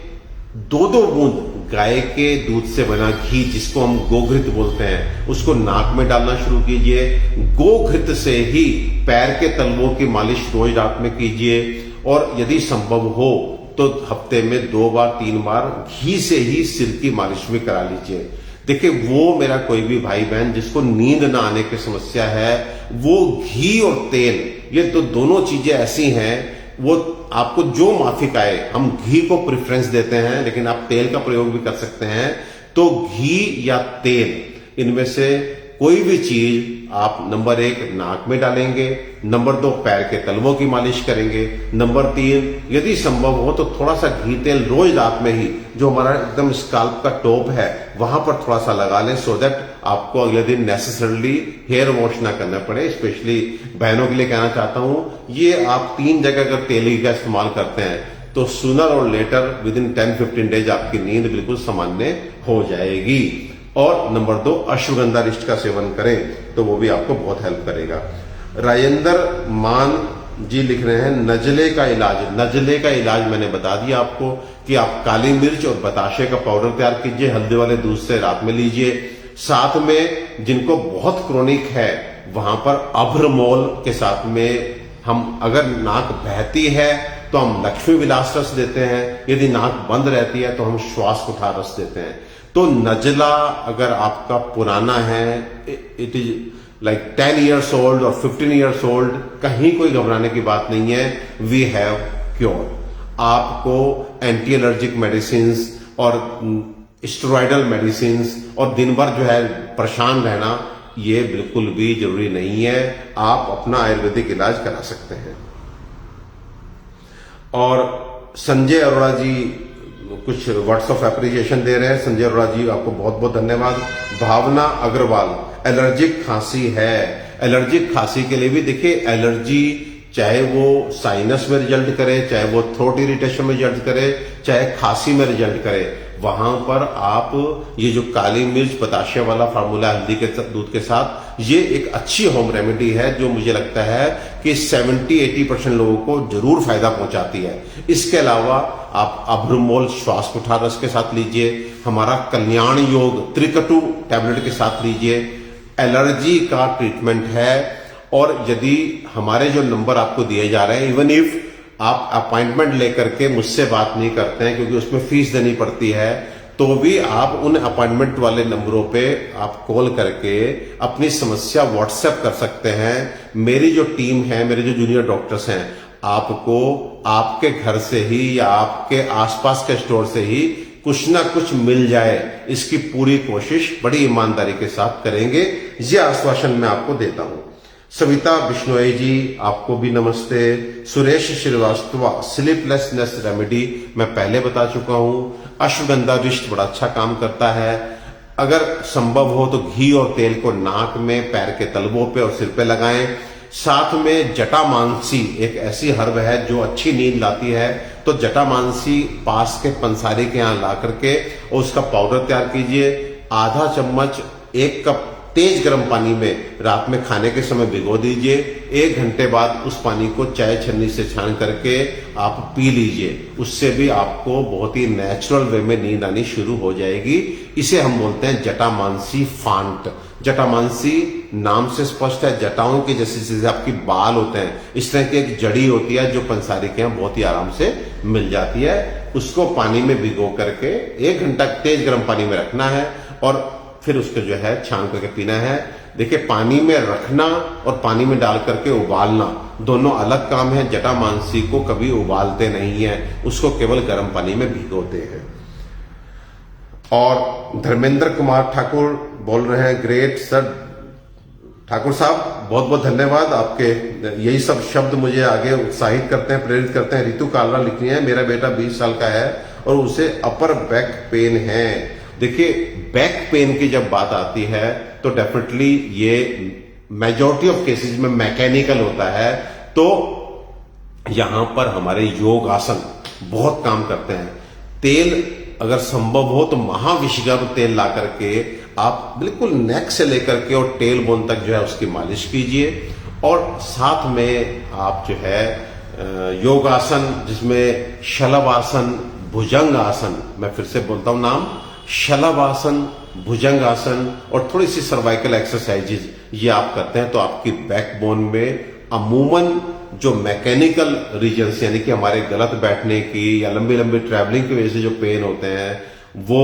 2-2 बूंद गाय के दूध से बना घी, जिसको हम गोघृत बोलते हैं, उसको नाक में डालना शुरू कीजिए। गोघृत से ही पैर के तलवों की मालिश रोज रात में कीजिए, और यदि संभव हो तो हफ्ते में 2 बार 3 बार घी से ही सिर की मालिश भी करा लीजिए। देखिए, वो मेरा कोई भी भाई बहन जिसको नींद ना आने की समस्या है, वो घी और तेल, ये तो दोनों चीजें ऐसी हैं, वो आपको जो माफिक आए, हम घी को प्रेफरेंस देते हैं, लेकिन आप तेल का प्रयोग भी कर सकते हैं। तो घी या तेल, इनमें से कोई भी चीज आप नंबर 1 नाक में डालेंगे, नंबर 2 पैर के तलवों की मालिश करेंगे, नंबर 3 यदि संभव हो तो थोड़ा सा घी तेल रोज रात में ही जो हमारा एकदम स्काल्प का टॉप है वहां पर थोड़ा सा लगा लें, सो दैट आपको अगले दिन नेसेसरली हेयर वॉश ना करना पड़े। स्पेशली बहनों के लिए कहना चाहता हूं, ये आप 3 जगह अगर तेल का इस्तेमाल करते हैं तो सूनर और लेटर विद इन 10-15 डेज आपकी नींद बिल्कुल सामान्य हो जाएगी। और नंबर 2 अश्वगंधा रिष्ट का सेवन करें तो वो भी आपको बहुत हेल्प करेगा। राजेंद्र मान जी लिख रहे हैं, नजले का इलाज। नजले का इलाज मैंने बता दिया आपको कि आप काली मिर्च और बताशे का पाउडर तैयार कीजिए, हल्दी वाले दूध से रात में लीजिए। साथ में जिनको बहुत क्रोनिक है वहां पर अभ्रमोल के साथ में हम, अगर नाक बहती है तो हम लक्ष्मी विलास रस देते हैं, यदि नाक बंद रहती है तो हम श्वास कुठार रस देते हैं। तो नजला अगर आपका पुराना है, it is like 10 years old और 15 years old, कहीं कोई घबराने की बात नहीं है, वी हैव क्योर। आपको एंटी एलर्जिक मेडिसिन और स्टेरॉइडल मेडिसिन और दिन भर जो है परेशान रहना, ये बिल्कुल भी जरूरी नहीं है। आप अपना आयुर्वेदिक इलाज करा सकते हैं। और संजय अरोड़ा जी कुछ वर्ड्स ऑफ एप्रिसिएशन दे रहे हैं। संजय अरोड़ा जी, आपको बहुत बहुत धन्यवाद। भावना अग्रवाल, एलर्जिक खांसी है। एलर्जिक खांसी के लिए भी देखिए, एलर्जी चाहे वो साइनस में रिजल्ट करे, चाहे वो थ्रोट इरिटेशन में रिजल्ट करे, चाहे खांसी में रिजल्ट करे, वहां पर आप ये जो काली मिर्च बताशे वाला फार्मूला हल्दी के दूध के साथ, ये एक अच्छी होम रेमेडी है जो मुझे लगता है कि 70-80% लोगों को जरूर फायदा पहुंचाती है। इसके अलावा आप अभ्रमोल श्वास कुठार रस के साथ लीजिए, हमारा कल्याण योग त्रिकटु टैबलेट के साथ लीजिए। एलर्जी का ट्रीटमेंट है, और यदि हमारे जो नंबर आपको दिए जा रहे हैं, इवन इफ आप अपॉइंटमेंट लेकर के मुझसे बात नहीं करते हैं क्योंकि उसमें फीस देनी पड़ती है, तो भी आप उन अपॉइंटमेंट वाले नंबरों पे आप कॉल करके अपनी समस्या व्हाट्सएप कर सकते हैं। मेरी जो टीम है, मेरे जो जूनियर डॉक्टर्स हैं, आपको आपके घर से ही या आपके आसपास के स्टोर से ही कुछ ना कुछ मिल जाए, इसकी पूरी कोशिश बड़ी ईमानदारी के साथ करेंगे, ये आश्वासन मैं आपको देता हूं। सविता बिश्नोई जी, आपको भी नमस्ते। सुरेश श्रीवास्तव, स्लीपलेसनेस रेमेडी मैं पहले बता चुका हूं। अश्वगंधा रिष्ट बड़ा अच्छा काम करता है। अगर संभव हो तो घी और तेल को नाक में, पैर के तलवों पे और सिर पे लगाएं। साथ में जटामानसी एक ऐसी हर्ब है जो अच्छी नींद लाती है, तो जटामानसी पास के पंसारी के यहां ला करके और उसका पाउडर तैयार कीजिए। आधा चम्मच 1 कप तेज गर्म पानी में रात में खाने के समय भिगो दीजिए। 1 घंटे बाद उस पानी को चाय छन्नी से छान करके आप पी लीजिए। उससे भी आपको बहुत ही नेचुरल वे में नींद आनी शुरू हो जाएगी। इसे हम बोलते हैं जटामानसी फांट। जटामानसी नाम से स्पष्ट है, जटाओं के जैसे आपकी बाल होते हैं, इस तरह की एक जड़ी होती है जो पंसारी के यहाँ बहुत ही आराम से मिल जाती है। उसको पानी में भिगो करके 1 घंटा तेज गर्म पानी में रखना है और फिर उसको जो है छान करके पीना है। देखिए, पानी में रखना और पानी में डाल करके उबालना दोनों अलग काम है। जटामानसी को कभी उबालते नहीं है, उसको केवल गर्म पानी में भिगोते हैं। और धर्मेंद्र कुमार ठाकुर बोल रहे हैं, ग्रेट सर। ठाकुर साहब, बहुत बहुत धन्यवाद आपके, यही सब शब्द मुझे आगे उत्साहित करते हैं, प्रेरित करते हैं। रितु कालरा लिख रही है, मेरा बेटा 20 साल का है और उसे अपर बैक पेन है। देखिए, बैक पेन की जब बात आती है तो डेफिनेटली ये मेजॉरिटी ऑफ केसेस में मैकेनिकल होता है, तो यहां पर हमारे योग आसन बहुत काम करते हैं। तेल अगर संभव हो तो महाविषगम तेल ला करके आप बिल्कुल नेक से लेकर के और टेल बोन तक जो है उसकी मालिश कीजिए। और साथ में आप जो है योगासन, जिसमें शलभासन, भुजंगासन, मैं फिर से बोलता हूं नाम, शलभासन, भुजंगासन और थोड़ी सी सर्वाइकल एक्सरसाइजेज ये आप करते हैं तो आपकी बैकबोन में अमूमन जो मैकेनिकल रीजन्स यानी कि हमारे गलत बैठने की या लंबी लंबी ट्रैवलिंग की वजह से जो पेन होते हैं वो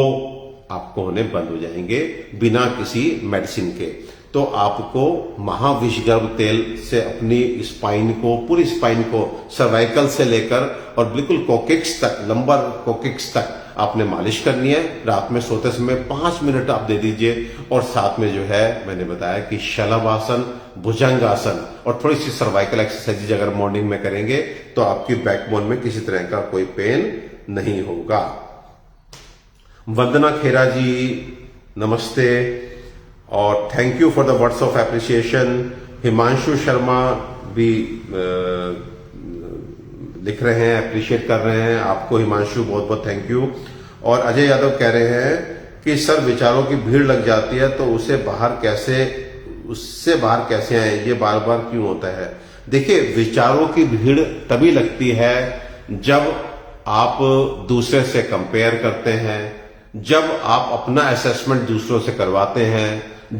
आपको होने बंद हो जाएंगे बिना किसी मेडिसिन के। तो आपको महाविषगर्भ तेल से अपनी स्पाइन को, पूरी स्पाइन को, सर्वाइकल से लेकर और बिल्कुल कोकिक्स तक, लंबर कोकिक्स तक आपने मालिश करनी है। रात में सोते समय 5 मिनट आप दे दीजिए और साथ में जो है मैंने बताया कि शलभासन, भुजंगासन और थोड़ी सी सर्वाइकल एक्सरसाइज अगर मॉर्निंग में करेंगे तो आपकी बैकबोन में किसी तरह का कोई पेन नहीं होगा। वंदना खेरा जी नमस्ते और thank you for the words of appreciation. Himanshu Sharma भी लिख रहे हैं, अप्रिशिएट कर रहे हैं आपको हिमांशु, बहुत बहुत थैंक यू। और अजय यादव कह रहे हैं कि सर विचारों की भीड़ लग जाती है तो उससे बाहर कैसे आए, ये बार बार क्यों होता है? देखिए, विचारों की भीड़ तभी लगती है जब आप दूसरे से कंपेयर करते हैं, जब आप अपना असेसमेंट दूसरों से करवाते हैं,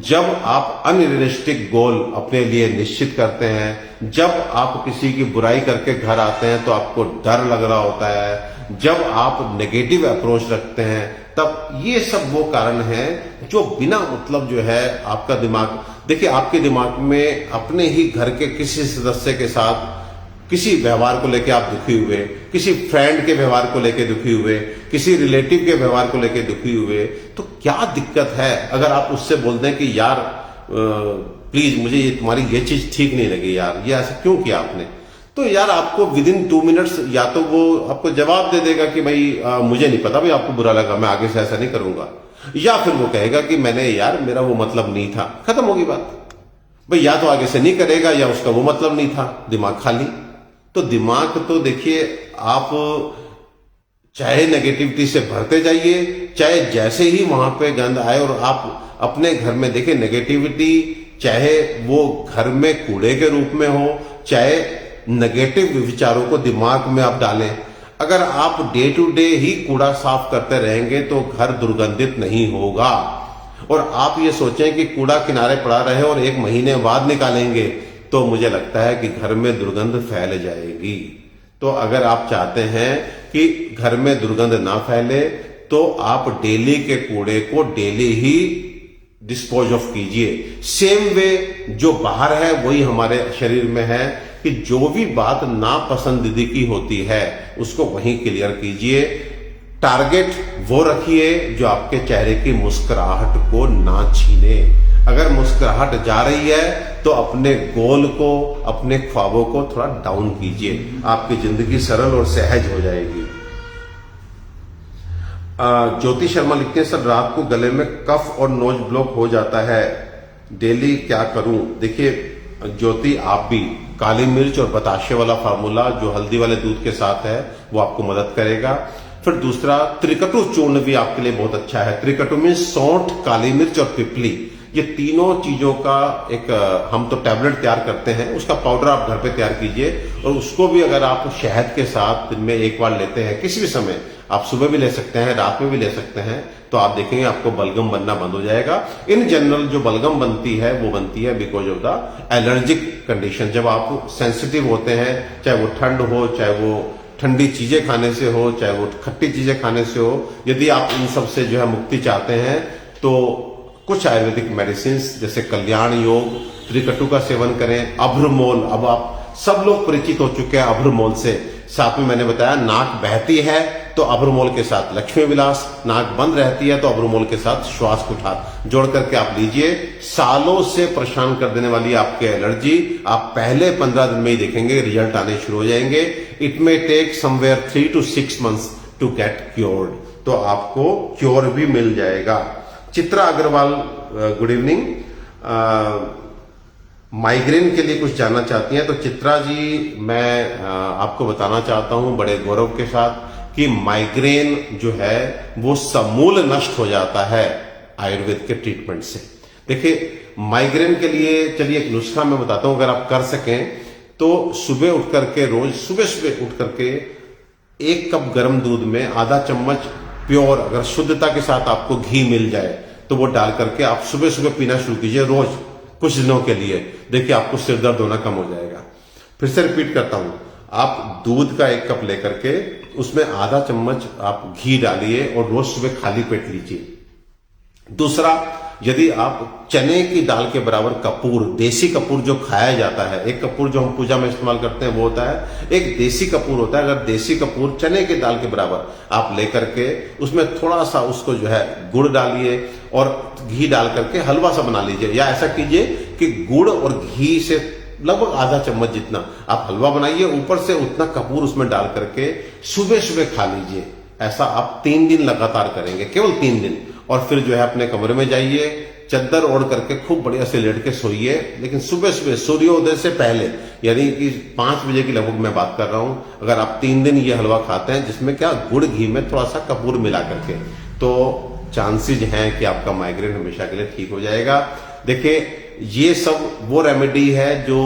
जब आप अनरियलिस्टिक गोल अपने लिए निश्चित करते हैं, जब आप किसी की बुराई करके घर आते हैं तो आपको डर लग रहा होता है, जब आप नेगेटिव अप्रोच रखते हैं, तब ये सब वो कारण हैं जो बिना मतलब जो है आपका दिमाग, देखिए आपके दिमाग में अपने ही घर के किसी सदस्य के साथ किसी व्यवहार को लेकर आप दुखी हुए, किसी फ्रेंड के व्यवहार को लेकर दुखी हुए, किसी रिलेटिव के व्यवहार को लेकर दुखी हुए, तो क्या दिक्कत है अगर आप उससे बोल दें कि यार प्लीज मुझे ये तुम्हारी ये चीज ठीक नहीं लगी यार, ये ऐसा क्यों किया आपने? तो यार आपको विद इन 2 मिनट्स या तो वो आपको जवाब दे देगा कि भाई मुझे नहीं पता, भाई आपको बुरा लगा, मैं आगे से ऐसा नहीं करूंगा, या फिर वो कहेगा कि मैंने यार मेरा वो मतलब नहीं था, खत्म होगी बात। भाई या तो आगे से नहीं करेगा या उसका वो मतलब नहीं था, दिमाग खाली। तो दिमाग तो देखिए आप चाहे नेगेटिविटी से भरते जाइए, चाहे जैसे ही वहां पे गंद आए और आप अपने घर में देखिए नेगेटिविटी, चाहे वो घर में कूड़े के रूप में हो, चाहे नेगेटिव विचारों को दिमाग में आप डालें, अगर आप डे टू डे ही कूड़ा साफ करते रहेंगे तो घर दुर्गंधित नहीं होगा। और आप ये सोचें कि कूड़ा किनारे पड़ा रहे और 1 महीने बाद निकालेंगे तो मुझे लगता है कि घर में दुर्गंध फैल जाएगी। तो अगर आप चाहते हैं कि घर में दुर्गंध ना फैले तो आप डेली के कूड़े को डेली ही डिस्पोज ऑफ कीजिए। सेम वे जो बाहर है वही हमारे शरीर में है कि जो भी बात नापसंदीदा की होती है उसको वहीं क्लियर कीजिए। टारगेट वो रखिए जो आपके चेहरे की मुस्कुराहट को ना छीने। अगर मुस्कुराहट जा रही है तो अपने गोल को, अपने ख्वाबों को थोड़ा डाउन कीजिए, आपकी जिंदगी सरल और सहज हो जाएगी। ज्योति शर्मा लिखते हैं, सर रात को गले में कफ और नोज ब्लॉक हो जाता है, डेली क्या करूं? देखिए ज्योति, आप भी काली मिर्च और बताशे वाला फार्मूला जो हल्दी वाले दूध के साथ है वो आपको मदद करेगा। फिर दूसरा, त्रिकटु चूर्ण भी आपके लिए बहुत अच्छा है। त्रिकटु में सौंठ, काली मिर्च और पिपली, ये तीनों चीजों का एक हम तो टैबलेट तैयार करते हैं, उसका पाउडर आप घर पे तैयार कीजिए और उसको भी अगर आप शहद के साथ दिन में 1 बार लेते हैं, किसी भी समय, आप सुबह भी ले सकते हैं, रात में भी ले सकते हैं, तो आप देखेंगे आपको बलगम बनना बंद हो जाएगा। इन जनरल जो बलगम बनती है वो बनती है because of the allergic condition. जब आप सेंसिटिव होते हैं, चाहे वो ठंड हो, चाहे वो ठंडी चीजें खाने से हो, चाहे वो खट्टी चीजें खाने से हो, यदि आप इन सब से जो है मुक्ति चाहते हैं तो कुछ आयुर्वेदिक मेडिसिन जैसे कल्याण योग, त्रिकटु का सेवन करें। अभ्रमोल, अब आप सब लोग परिचित हो चुके हैं अभ्रमोल से। साथ में मैंने बताया नाक बहती है तो अभ्रमोल के साथ लक्ष्मी विलास, नाक बंद रहती है तो अभ्रमोल के साथ श्वास कुठार जोड़ करके आप लीजिए। सालों से परेशान कर देने वाली आपकी एलर्जी आप पहले 15 दिन में ही देखेंगे रिजल्ट आने शुरू हो जाएंगे। It may take somewhere 3 to 6 months to get cured, तो आपको क्योर भी मिल जाएगा। Chitra Agarwal, good evening. Migraine के लिए कुछ जानना चाहती हैं, तो चित्रा जी मैं आपको बताना चाहता हूं बड़े गौरव के साथ कि माइग्रेन जो है वो समूल नष्ट हो जाता है आयुर्वेद के ट्रीटमेंट से। देखिए माइग्रेन के लिए चलिए एक नुस्खा मैं बताता हूं, अगर आप कर सकें तो सुबह उठ करके, रोज सुबह सुबह उठ करके 1 कप गर्म दूध में आधा चम्मच प्योर, अगर शुद्धता के साथ आपको घी मिल जाए तो वो डाल करके आप सुबह सुबह पीना शुरू कीजिए रोज कुछ दिनों के लिए। देखिए आपको सिर दर्द होना कम हो जाएगा। फिर से रिपीट करता हूं, आप दूध का 1 कप लेकर के उसमें आधा चम्मच आप घी डालिए और रोज सुबह खाली पेट लीजिए। दूसरा, यदि आप चने की दाल के बराबर कपूर, देसी कपूर जो खाया जाता है, एक कपूर जो हम पूजा में इस्तेमाल करते हैं वो होता है, एक देसी कपूर होता है, अगर देसी कपूर चने की दाल के बराबर आप लेकर के उसमें थोड़ा सा उसको जो है गुड़ डालिए और घी डाल करके हलवा सा बना लीजिए। या ऐसा कीजिए कि गुड़ और घी से लगभग आधा चम्मच जितना आप हलवा बनाइए, ऊपर से उतना कपूर उसमें डाल करके सुबह सुबह खा लीजिए। ऐसा आप 3 दिन लगातार करेंगे, केवल 3 दिन। और फिर जो है अपने कमरे में जाइए, चद्दर ओढ़ करके खूब बढ़िया से लेट के सोइए, लेकिन सुबह सुबह सूर्योदय से पहले, यानी कि 5 बजे की लगभग मैं बात कर रहा हूं। अगर आप 3 दिन ये हलवा खाते हैं जिसमें क्या गुड़ घी में थोड़ा सा कपूर मिला करके, तो चांसेज हैं कि आपका माइग्रेन हमेशा के लिए ठीक हो जाएगा। देखिए ये सब वो रेमेडी है जो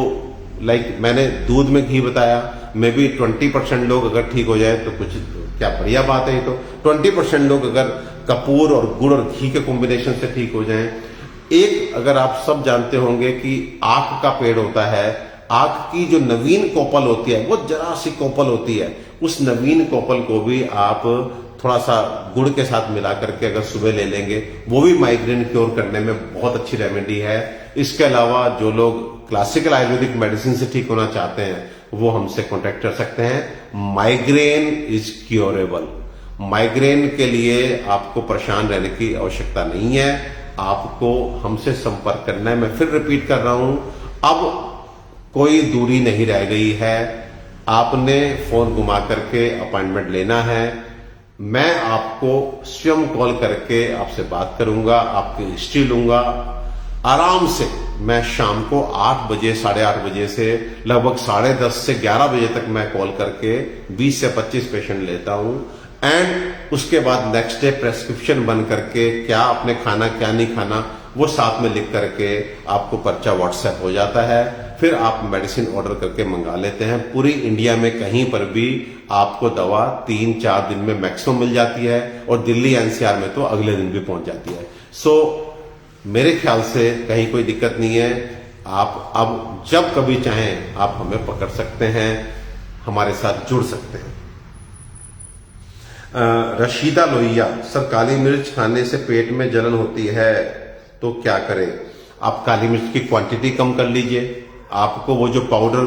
लाइक मैंने दूध में घी बताया, मे बी 20% लोग अगर ठीक हो जाए तो कुछ क्या बढ़िया बात है। तो 20% लोग अगर कपूर और गुड़ और घी के कॉम्बिनेशन से ठीक हो जाएं। एक, अगर आप सब जानते होंगे कि आंख का पेड़ होता है, आंख की जो नवीन कोपल होती है वो जरा सी कोपल होती है, उस नवीन कोपल को भी आप थोड़ा सा गुड़ के साथ मिला करके अगर सुबह ले लेंगे, वो भी माइग्रेन क्योर करने में बहुत अच्छी रेमेडी है। इसके अलावा जो लोग क्लासिकल आयुर्वेदिक मेडिसिन से ठीक होना चाहते हैं वो हमसे कांटेक्ट कर सकते हैं। Migraine is curable. माइग्रेन के लिए आपको परेशान रहने की आवश्यकता नहीं है, आपको हमसे संपर्क करना है। मैं फिर रिपीट कर रहा हूं, अब कोई दूरी नहीं रह गई है, आपने फोन घुमा करके अपॉइंटमेंट लेना है। मैं आपको स्वयं कॉल करके आपसे बात करूंगा, आपकी हिस्ट्री लूंगा आराम से। मैं शाम को 8 बजे, 8:30 बजे से लगभग 10:30 से 11 बजे तक मैं कॉल करके 20 से 25 पेशेंट लेता हूं। एंड उसके बाद नेक्स्ट डे प्रेस्क्रिप्शन बन करके क्या आपने खाना क्या नहीं खाना वो साथ में लिख करके आपको पर्चा व्हाट्सएप हो जाता है। फिर आप मेडिसिन ऑर्डर करके मंगा लेते हैं। पूरी इंडिया में कहीं पर भी आपको दवा 3-4 दिन में मैक्सिमम मिल जाती है और दिल्ली एनसीआर में तो अगले दिन भी पहुंच जाती है। सो मेरे ख्याल से कहीं कोई दिक्कत नहीं है। आप अब जब कभी चाहें आप हमें पकड़ सकते हैं, हमारे साथ जुड़ सकते हैं। रशीदा लोहिया, सर काली मिर्च खाने से पेट में जलन होती है तो क्या करें? आप काली मिर्च की क्वांटिटी कम कर लीजिए। आपको वो जो पाउडर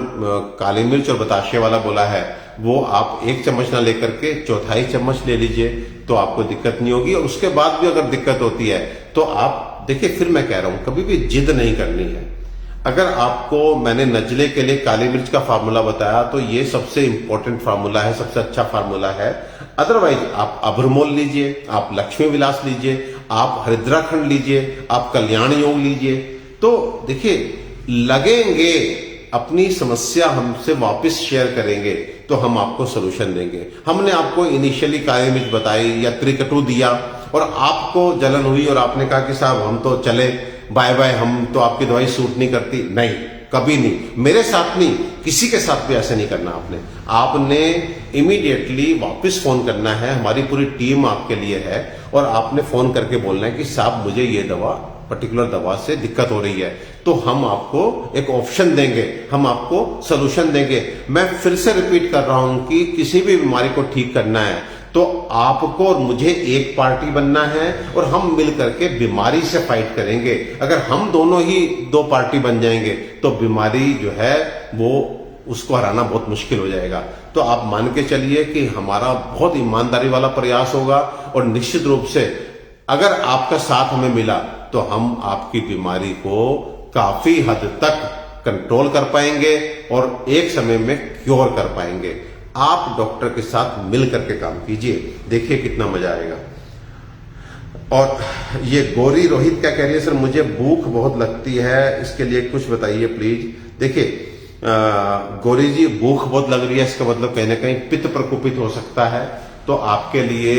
काली मिर्च और बताशे वाला बोला है वो आप 1 चम्मच ना लेकर के 1/4 चम्मच ले लीजिए तो आपको दिक्कत नहीं होगी। और उसके बाद भी अगर दिक्कत होती है तो आप देखिए, फिर मैं कह रहा हूं कभी भी जिद नहीं करनी है। अगर आपको मैंने नजले के लिए काली मिर्च का फार्मूला बताया तो ये सबसे इंपॉर्टेंट फार्मूला है, सबसे अच्छा फार्मूला है। अदरवाइज आप अभ्रमोल लीजिए, आप लक्ष्मी विलास लीजिए, आप हरिद्राखंड लीजिए, आप कल्याण योग लीजिए। तो देखिए लगेंगे, अपनी समस्या हमसे वापस शेयर करेंगे तो हम आपको सोल्यूशन देंगे। हमने आपको इनिशियली काली मिर्च बताई या त्रिकटु दिया और आपको जलन हुई और आपने कहा कि साहब हम तो चले, बाय बाय, हम तो आपकी दवाई सूट नहीं करती। नहीं, कभी नहीं, मेरे साथ नहीं, किसी के साथ भी ऐसे नहीं करना। आपने इमीडिएटली वापस फोन करना है, हमारी पूरी टीम आपके लिए है और आपने फोन करके बोलना है कि साहब मुझे ये दवा, पर्टिकुलर दवा से दिक्कत हो रही है, तो हम आपको एक ऑप्शन देंगे, हम आपको सोल्यूशन देंगे। मैं फिर से रिपीट कर रहा हूं कि किसी भी बीमारी को ठीक करना है तो आपको और मुझे एक पार्टी बनना है और हम मिलकर के बीमारी से फाइट करेंगे। अगर हम दोनों ही 2 पार्टी बन जाएंगे तो बीमारी जो है वो उसको हराना बहुत मुश्किल हो जाएगा। तो आप मान के चलिए कि हमारा बहुत ईमानदारी वाला प्रयास होगा और निश्चित रूप से अगर आपका साथ हमें मिला तो हम आपकी बीमारी को काफी हद तक कंट्रोल कर पाएंगे और एक समय में क्योर कर पाएंगे। आप डॉक्टर के साथ मिल करके काम कीजिए, देखिए कितना मजा आएगा। और ये गौरी रोहित क्या कह रही है, सर मुझे भूख बहुत लगती है, इसके लिए कुछ बताइए प्लीज। देखिए गौरी जी, भूख बहुत लग रही है, इसका मतलब कहीं ना कहीं पित्त प्रकोपित हो सकता है। तो आपके लिए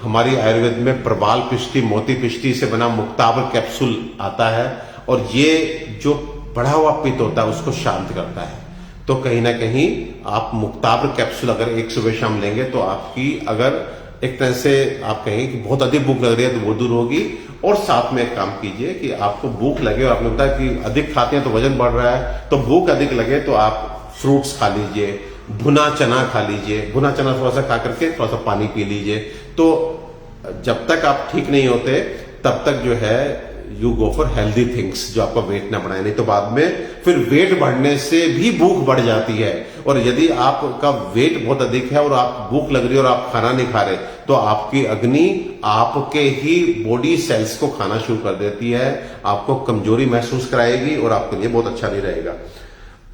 हमारी आयुर्वेद में प्रबाल पिष्टी, मोती पिष्टी से बना मुक्ताबर कैप्सूल आता है और ये जो बढ़ा हुआ पित्त होता है उसको शांत करता है। तो कहीं ना कहीं आप मुक्ताब्र कैप्सूल अगर एक सुबह शाम लेंगे तो आपकी, अगर एक तरह से आप कहें कि बहुत अधिक भूख लग रही है तो वो दूर होगी। और साथ में एक काम कीजिए कि आपको भूख लगे और आपने बताया कि अधिक खाते हैं तो वजन बढ़ रहा है, तो भूख अधिक लगे तो आप फ्रूट्स खा लीजिए, भुना चना खा लीजिए, भुना चना थोड़ा सा खा करके थोड़ा सा पानी पी लीजिए। तो जब तक आप ठीक नहीं होते तब तक जो है you go for healthy things जो आपका वेट ना बढ़ाए, नहीं तो बाद में फिर वेट बढ़ने से भी भूख बढ़ जाती है। और यदि आपका वेट बहुत अधिक है और आप भूख लग रही है और आप खाना नहीं खा रहे तो आपकी अग्नि आपके ही बॉडी सेल्स को खाना शुरू कर देती है, आपको कमजोरी महसूस कराएगी और आपके लिए बहुत अच्छा नहीं रहेगा।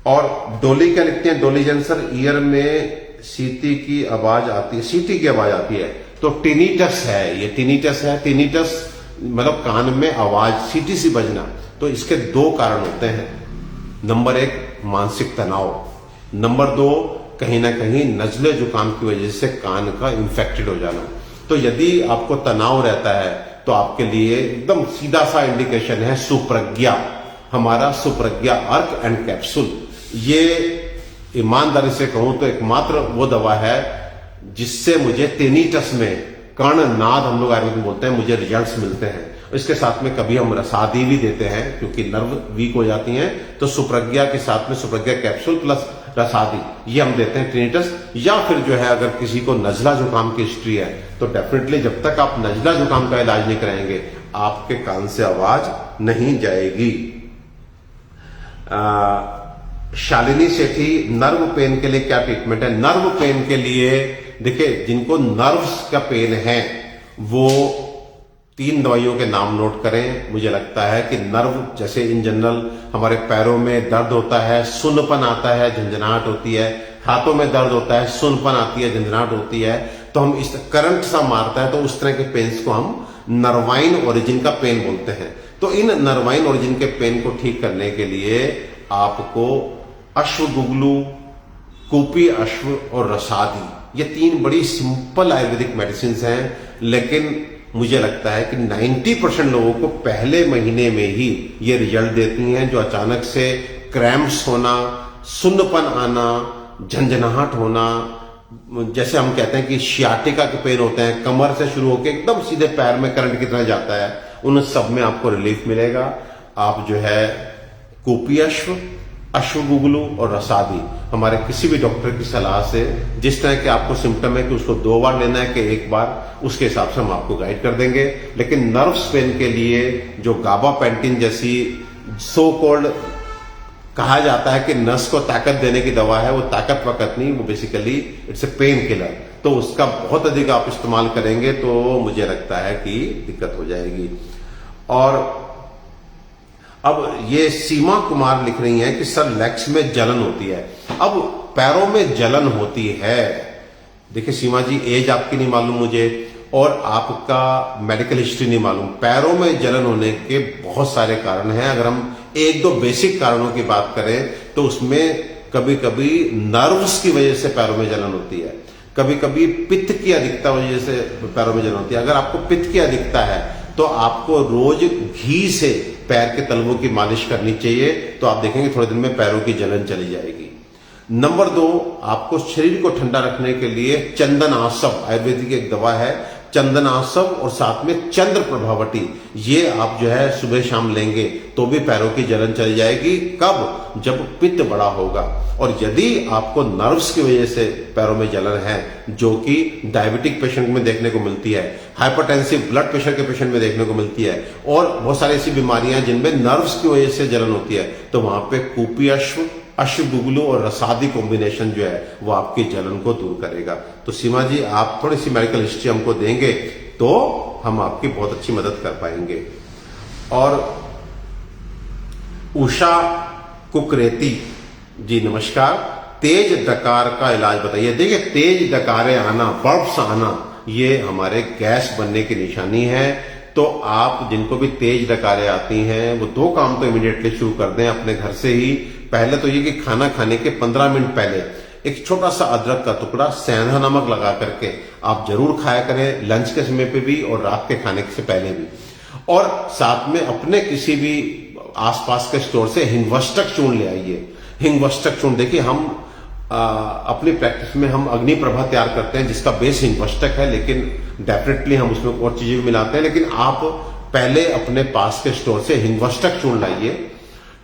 और डोली क्या लिखते हैं डोली जन सर, ईयर में सीटी की आवाज आती है, सीटी की आवाज आती है तो टिनीटस है, ये टिनीटस है। टिनीटस मतलब कान में आवाज सीटी सी बजना। तो इसके दो कारण होते हैं, नंबर एक मानसिक तनाव, नंबर दो कहीं ना कहीं नजले जुकाम की वजह से कान का इंफेक्टेड हो जाना। तो यदि आपको तनाव रहता है तो आपके लिए एकदम सीधा सा इंडिकेशन है सुप्रज्ञा, हमारा सुप्रज्ञा अर्क एंड कैप्सूल। ये ईमानदारी से कहूं तो एकमात्र वो दवा है जिससे मुझे टिनीटस में कर्ण नाद, हम लोग आयुर्वेद में बोलते हैं, मुझे रिजल्ट्स मिलते हैं। इसके साथ में कभी हम रसादी भी देते हैं क्योंकि नर्व वीक हो जाती हैं, तो सुप्रज्ञा के साथ में सुप्रज्ञा कैप्सूल प्लस रसादी ये हम देते हैं टिनीटस। या फिर जो है अगर किसी को नजला जुकाम की हिस्ट्री है तो डेफिनेटली जब तक आप नजला जुकाम का इलाज नहीं कराएंगे आपके कान से आवाज नहीं जाएगी। शालिनी सेठी, नर्व पेन के लिए क्या ट्रीटमेंट है? नर्व पेन के लिए देखिए, जिनको नर्व्स का पेन है वो 3 दवाइयों के नाम नोट करें। मुझे लगता है कि नर्व जैसे इन जनरल हमारे पैरों में दर्द होता है, सुन्नपन आता है, झंझनाहट होती है, हाथों में दर्द होता है, सुन्नपन आती है, झंझनाहट होती है, तो हम इस करंट सा मारता है तो उस तरह के पेन्स को हम नर्वाइन ओरिजिन का पेन बोलते हैं। तो इन नर्वाइन ओरिजिन के पेन को ठीक करने के लिए आपको अश्वगुगलू, कूपी अश्व और रसादी, ये 3 बड़ी सिंपल आयुर्वेदिक मेडिसिन हैं, लेकिन मुझे लगता है कि 90% लोगों को पहले महीने में ही ये रिजल्ट देती हैं। जो अचानक से क्रैम्प्स होना, सुन्नपन आना, झंझनाहट होना, जैसे हम कहते हैं कि शियाटिका के पेन होते हैं, कमर से शुरू होकर एकदम सीधे पैर में करंट की तरह जाता है, उन सब में आपको रिलीफ मिलेगा। आप जो है कूपी अश्व, अश्वगुगलू और रसादी हमारे किसी भी डॉक्टर की सलाह से, जिस तरह के आपको सिम्टम है कि उसको 2 बार लेना है कि 1 बार, उसके हिसाब से हम आपको गाइड कर देंगे। लेकिन नर्व्स पेन के लिए जो गाबापेंटिन जैसी सो कॉल्ड कहा जाता है कि नस को ताकत देने की दवा है, वो ताकत वकत नहीं, वो basically it's a pain killer. तो उसका बहुत अधिक आप इस्तेमाल करेंगे तो मुझे लगता है कि दिक्कत हो जाएगी। और अब ये सीमा कुमार लिख रही हैं कि सर लेग्स में जलन होती है। अब पैरों में जलन होती है, देखिए सीमा जी, एज आपकी नहीं मालूम मुझे और आपका मेडिकल हिस्ट्री नहीं मालूम। पैरों में जलन होने के बहुत सारे कारण हैं। अगर हम 1-2 बेसिक कारणों की बात करें तो उसमें कभी कभी नर्व्स की वजह से पैरों में जलन होती है, कभी कभी पित्त की अधिकता वजह से पैरों में जलन होती है। अगर आपको पित्त की अधिकता है तो आपको रोज घी से पैर के तलवों की मालिश करनी चाहिए, तो आप देखेंगे थोड़े दिन में पैरों की जलन चली जाएगी। नंबर 2, आपको शरीर को ठंडा रखने के लिए चंदन आसव, आयुर्वेदिक एक दवा है चंदन आसव, और साथ में चंद्र प्रभावटी, ये आप जो है सुबह शाम लेंगे तो भी पैरों की जलन चली जाएगी। कब? जब पित्त बड़ा होगा। और यदि आपको नर्व्स की वजह से पैरों में जलन है, जो कि डायबिटिक पेशेंट में देखने को मिलती है, हाइपरटेंसिव ब्लड प्रेशर के पेशेंट में देखने को मिलती है, और बहुत सारी ऐसी बीमारियां हैं जिनमें नर्व्स की वजह से जलन होती है, तो वहां पे कूपी अश्व, अश्वगुगलू और रसादी कॉम्बिनेशन जो है वो आपकी जलन को दूर करेगा। तो सीमा जी, आप थोड़ी सी मेडिकल हिस्ट्री हमको देंगे तो हम आपकी बहुत अच्छी मदद कर पाएंगे। और उषा कुकरेती जी, नमस्कार, तेज डकार का इलाज बताइए। देखिए, तेज डकारें आना, बर्फ्स आना, ये हमारे गैस बनने की निशानी है। तो आप जिनको भी तेज डकारें आती हैं वो 2 काम तो इमीडिएटली शुरू कर दें अपने घर से ही। पहले तो ये कि खाना खाने के 15 मिनट पहले एक छोटा सा अदरक का टुकड़ा सेंधा नमक लगा करके आप जरूर खाया करें, लंच के समय पे भी और रात के खाने से पहले भी। और साथ में अपने किसी भी आसपास के स्टोर से हिंगवष्टक चूर्ण ले आइए। हिंगवष्टक चूर्ण, देखिए हम अपनी प्रैक्टिस में हम अग्नि प्रभा तैयार करते हैं जिसका बेस हिंगवष्टक है, लेकिन डेफिनेटली हम उसमें और चीजें भी मिलाते हैं। लेकिन आप पहले अपने पास के स्टोर से हिंगवष्टक चूर्ण लाइए।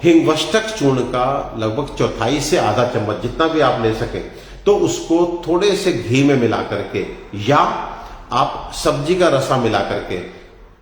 हिंगवष्टक चूर्ण का लगभग चौथाई से आधा चम्मच, जितना भी आप ले सकें, तो उसको थोड़े से घी में मिला करके या आप सब्जी का रसा मिला करके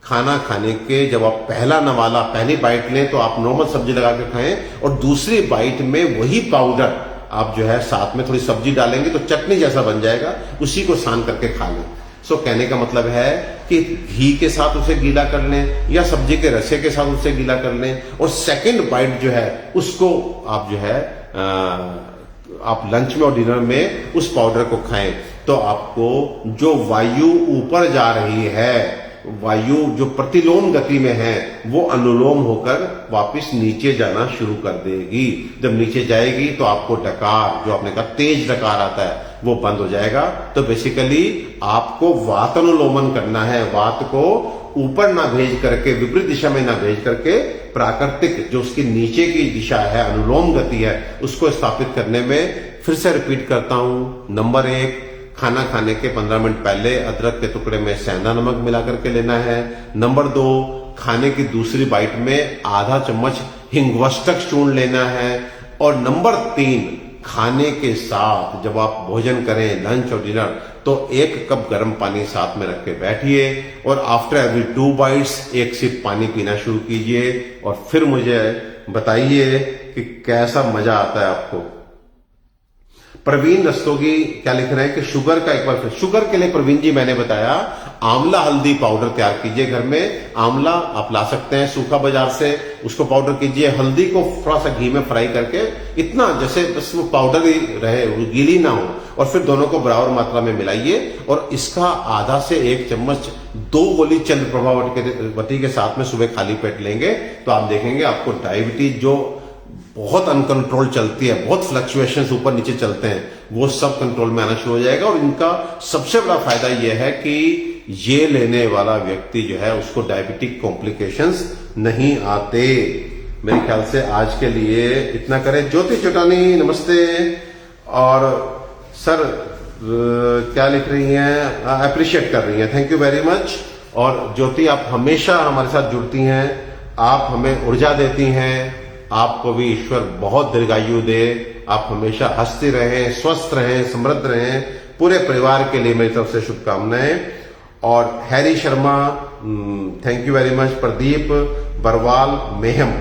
खाना खाने के जब आप पहला नवाला पहली बाइट लें तो आप नॉर्मल सब्जी लगा के खाएं, और दूसरी बाइट में वही पाउडर आप जो है साथ में थोड़ी सब्जी डालेंगे तो चटनी जैसा बन जाएगा, उसी को सान करके खा लें। सो कहने का मतलब है कि घी के साथ उसे गीला कर लें या सब्जी के रसे के साथ उसे गीला कर लें, और सेकंड बाइट जो है उसको आप जो है आप लंच में और डिनर में उस पाउडर को खाएं, तो आपको जो वायु ऊपर जा रही है, वायु जो प्रतिलोम गति में है, वो अनुलोम होकर वापस नीचे जाना शुरू कर देगी। जब नीचे जाएगी तो आपको डकार, जो आपने कहा तेज डकार आता है, वो बंद हो जाएगा। तो बेसिकली आपको वातानुलोमन करना है, वात को ऊपर ना भेज करके, विपरीत दिशा में ना भेज करके, प्राकृतिक जो उसकी नीचे की दिशा है, अनुलोम गति है, उसको स्थापित करने में फिर से रिपीट करता हूं। नंबर 1, खाना खाने के 15 मिनट पहले अदरक के टुकड़े में सेंधा नमक मिला करके लेना है। नंबर 2, खाने की दूसरी बाइट में आधा चम्मच हिंगवष्टक चूर्ण लेना है। और नंबर 3, खाने के साथ जब आप भोजन करें, लंच और डिनर, तो 1 कप गर्म पानी साथ में रख के बैठिए और आफ्टर एवरी 2 बाइट्स 1 सिप पानी पीना शुरू कीजिए, और फिर मुझे बताइए कि कैसा मजा आता है आपको। प्रवीण रस्तोगी क्या लिख रहे हैं कि शुगर का एक बार फिर, शुगर के लिए प्रवीण जी मैंने बताया आंवला हल्दी पाउडर तैयार कीजिए घर में। आंवला आप ला सकते हैं सूखा बाजार से, उसको पाउडर कीजिए। हल्दी को थोड़ा सा घी में फ्राई करके, इतना जैसे बस वो पाउडर ही रहे, वो गीली ना हो, और फिर दोनों को बराबर मात्रा में मिलाइए, और इसका आधा से 1 चम्मच 2 गोली चंद्र प्रभावती के साथ में सुबह खाली पेट लेंगे, तो आप देखेंगे आपको डायबिटीज जो बहुत अनकंट्रोल चलती है, बहुत फ्लक्चुएशंस ऊपर नीचे चलते हैं, वो सब कंट्रोल में आना शुरू हो जाएगा। और इनका सबसे बड़ा फायदा यह है कि ये लेने वाला व्यक्ति जो है उसको डायबिटिक कॉम्प्लिकेशंस नहीं आते। मेरे ख्याल से आज के लिए इतना करें। ज्योति चौटानी नमस्ते। और सर क्या लिख रही हैं, अप्रिशिएट कर रही हैं, थैंक यू वेरी मच। और ज्योति आप हमेशा हमारे साथ जुड़ती हैं, आप हमें ऊर्जा देती हैं, आपको भी ईश्वर बहुत दीर्घायु दे, आप हमेशा हंसते रहें, स्वस्थ रहें, समृद्ध रहें। पूरे परिवार के लिए मेरी तरफ से शुभकामनाएं। और Harry Sharma thank you very much. Pradeep Barwal mayhem,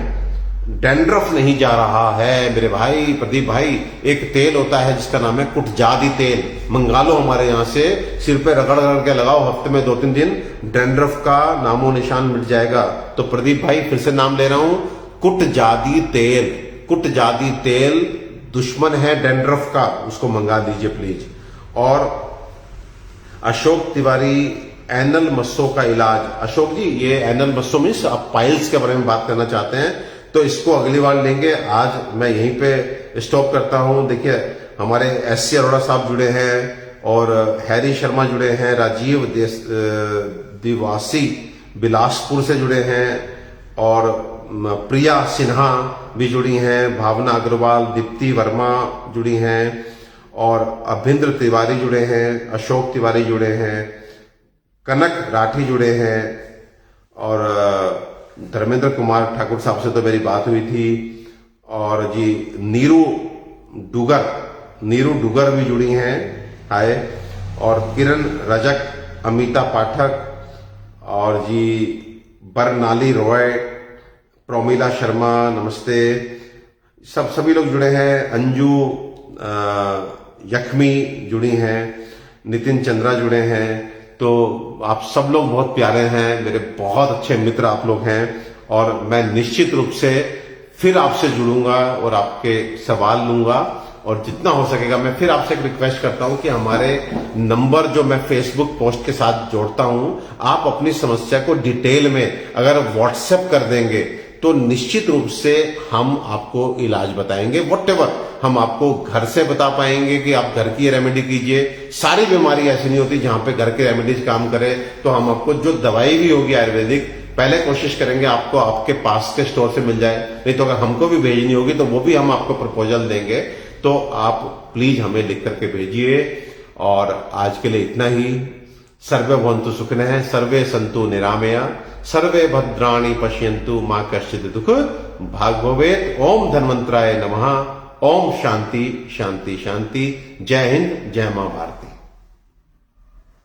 dandruff नहीं जा रहा है मेरे भाई। प्रदीप भाई, एक तेल होता है जिसका नाम है कुटजादी तेल, मंगा लो हमारे यहां से, सिर पे रगड़ रगड़ के लगाओ, हफ्ते में 2-3 दिन डैंड्रफ का नामो निशान मिट जाएगा। तो प्रदीप भाई फिर से नाम ले रहा हूं, कुटजादी तेल। कुटजादी तेल दुश्मन है डैंड्रफ का, उसको मंगा लीजिए प्लीज। और अशोक तिवारी, एनल मस्सों का इलाज। अशोक जी, ये एनल मस्सों मीन्स आप पाइल्स के बारे में बात करना चाहते हैं, तो इसको अगली बार लेंगे। आज मैं यहीं पे स्टॉप करता हूं। देखिए हमारे एससी अरोड़ा साहब जुड़े हैं, और हैरी शर्मा जुड़े हैं, राजीव दिवासी बिलासपुर से जुड़े हैं, और प्रिया सिन्हा भी जुड़ी हैं, भावना अग्रवाल, दीप्ति वर्मा जुड़ी हैं, और अभिंद्र तिवारी जुड़े हैं, अशोक तिवारी जुड़े हैं, कनक राठी जुड़े हैं, और धर्मेंद्र कुमार ठाकुर साहब से तो मेरी बात हुई थी, और जी नीरू डुगर भी जुड़ी हैं, हाय, और किरण रजक, अमिता पाठक, और जी बरनाली रॉय, प्रोमिला शर्मा नमस्ते। सभी लोग जुड़े हैं। अंजू यखमी जुड़ी हैं, नितिन चंद्रा जुड़े हैं। तो आप सब लोग बहुत प्यारे हैं, मेरे बहुत अच्छे मित्र आप लोग हैं, और मैं निश्चित रूप से फिर आपसे जुड़ूंगा और आपके सवाल लूंगा, और जितना हो सकेगा मैं फिर आपसे एक रिक्वेस्ट करता हूं कि हमारे नंबर जो मैं फेसबुक पोस्ट के साथ जोड़ता हूं, आप अपनी समस्या को डिटेल में अगर व्हाट्सएप कर देंगे तो निश्चित रूप से हम आपको इलाज बताएंगे। व्हाटएवर हम आपको घर से बता पाएंगे कि आप घर की रेमेडी कीजिए। सारी बीमारी ऐसी नहीं होती जहां पे घर के रेमेडीज काम करे, तो हम आपको जो दवाई भी होगी आयुर्वेदिक पहले कोशिश करेंगे आपको आपके पास के स्टोर से मिल जाए, नहीं तो अगर हमको भी भेजनी होगी तो वो भी हम आपको प्रपोजल देंगे, तो आप प्लीज हमें लिख करके भेजिए। और आज के लिए इतना ही। सर्वे भवन्तु सुखिनः, सर्वे सन्तु निरामया, सर्वे भद्राणि पश्यन्तु, मां कश्चित् दुःख भाग् भवेत्। ओम धन्वंतराय नमः। ओम शांति शांति शांति। जय हिंद, जय मां भारती।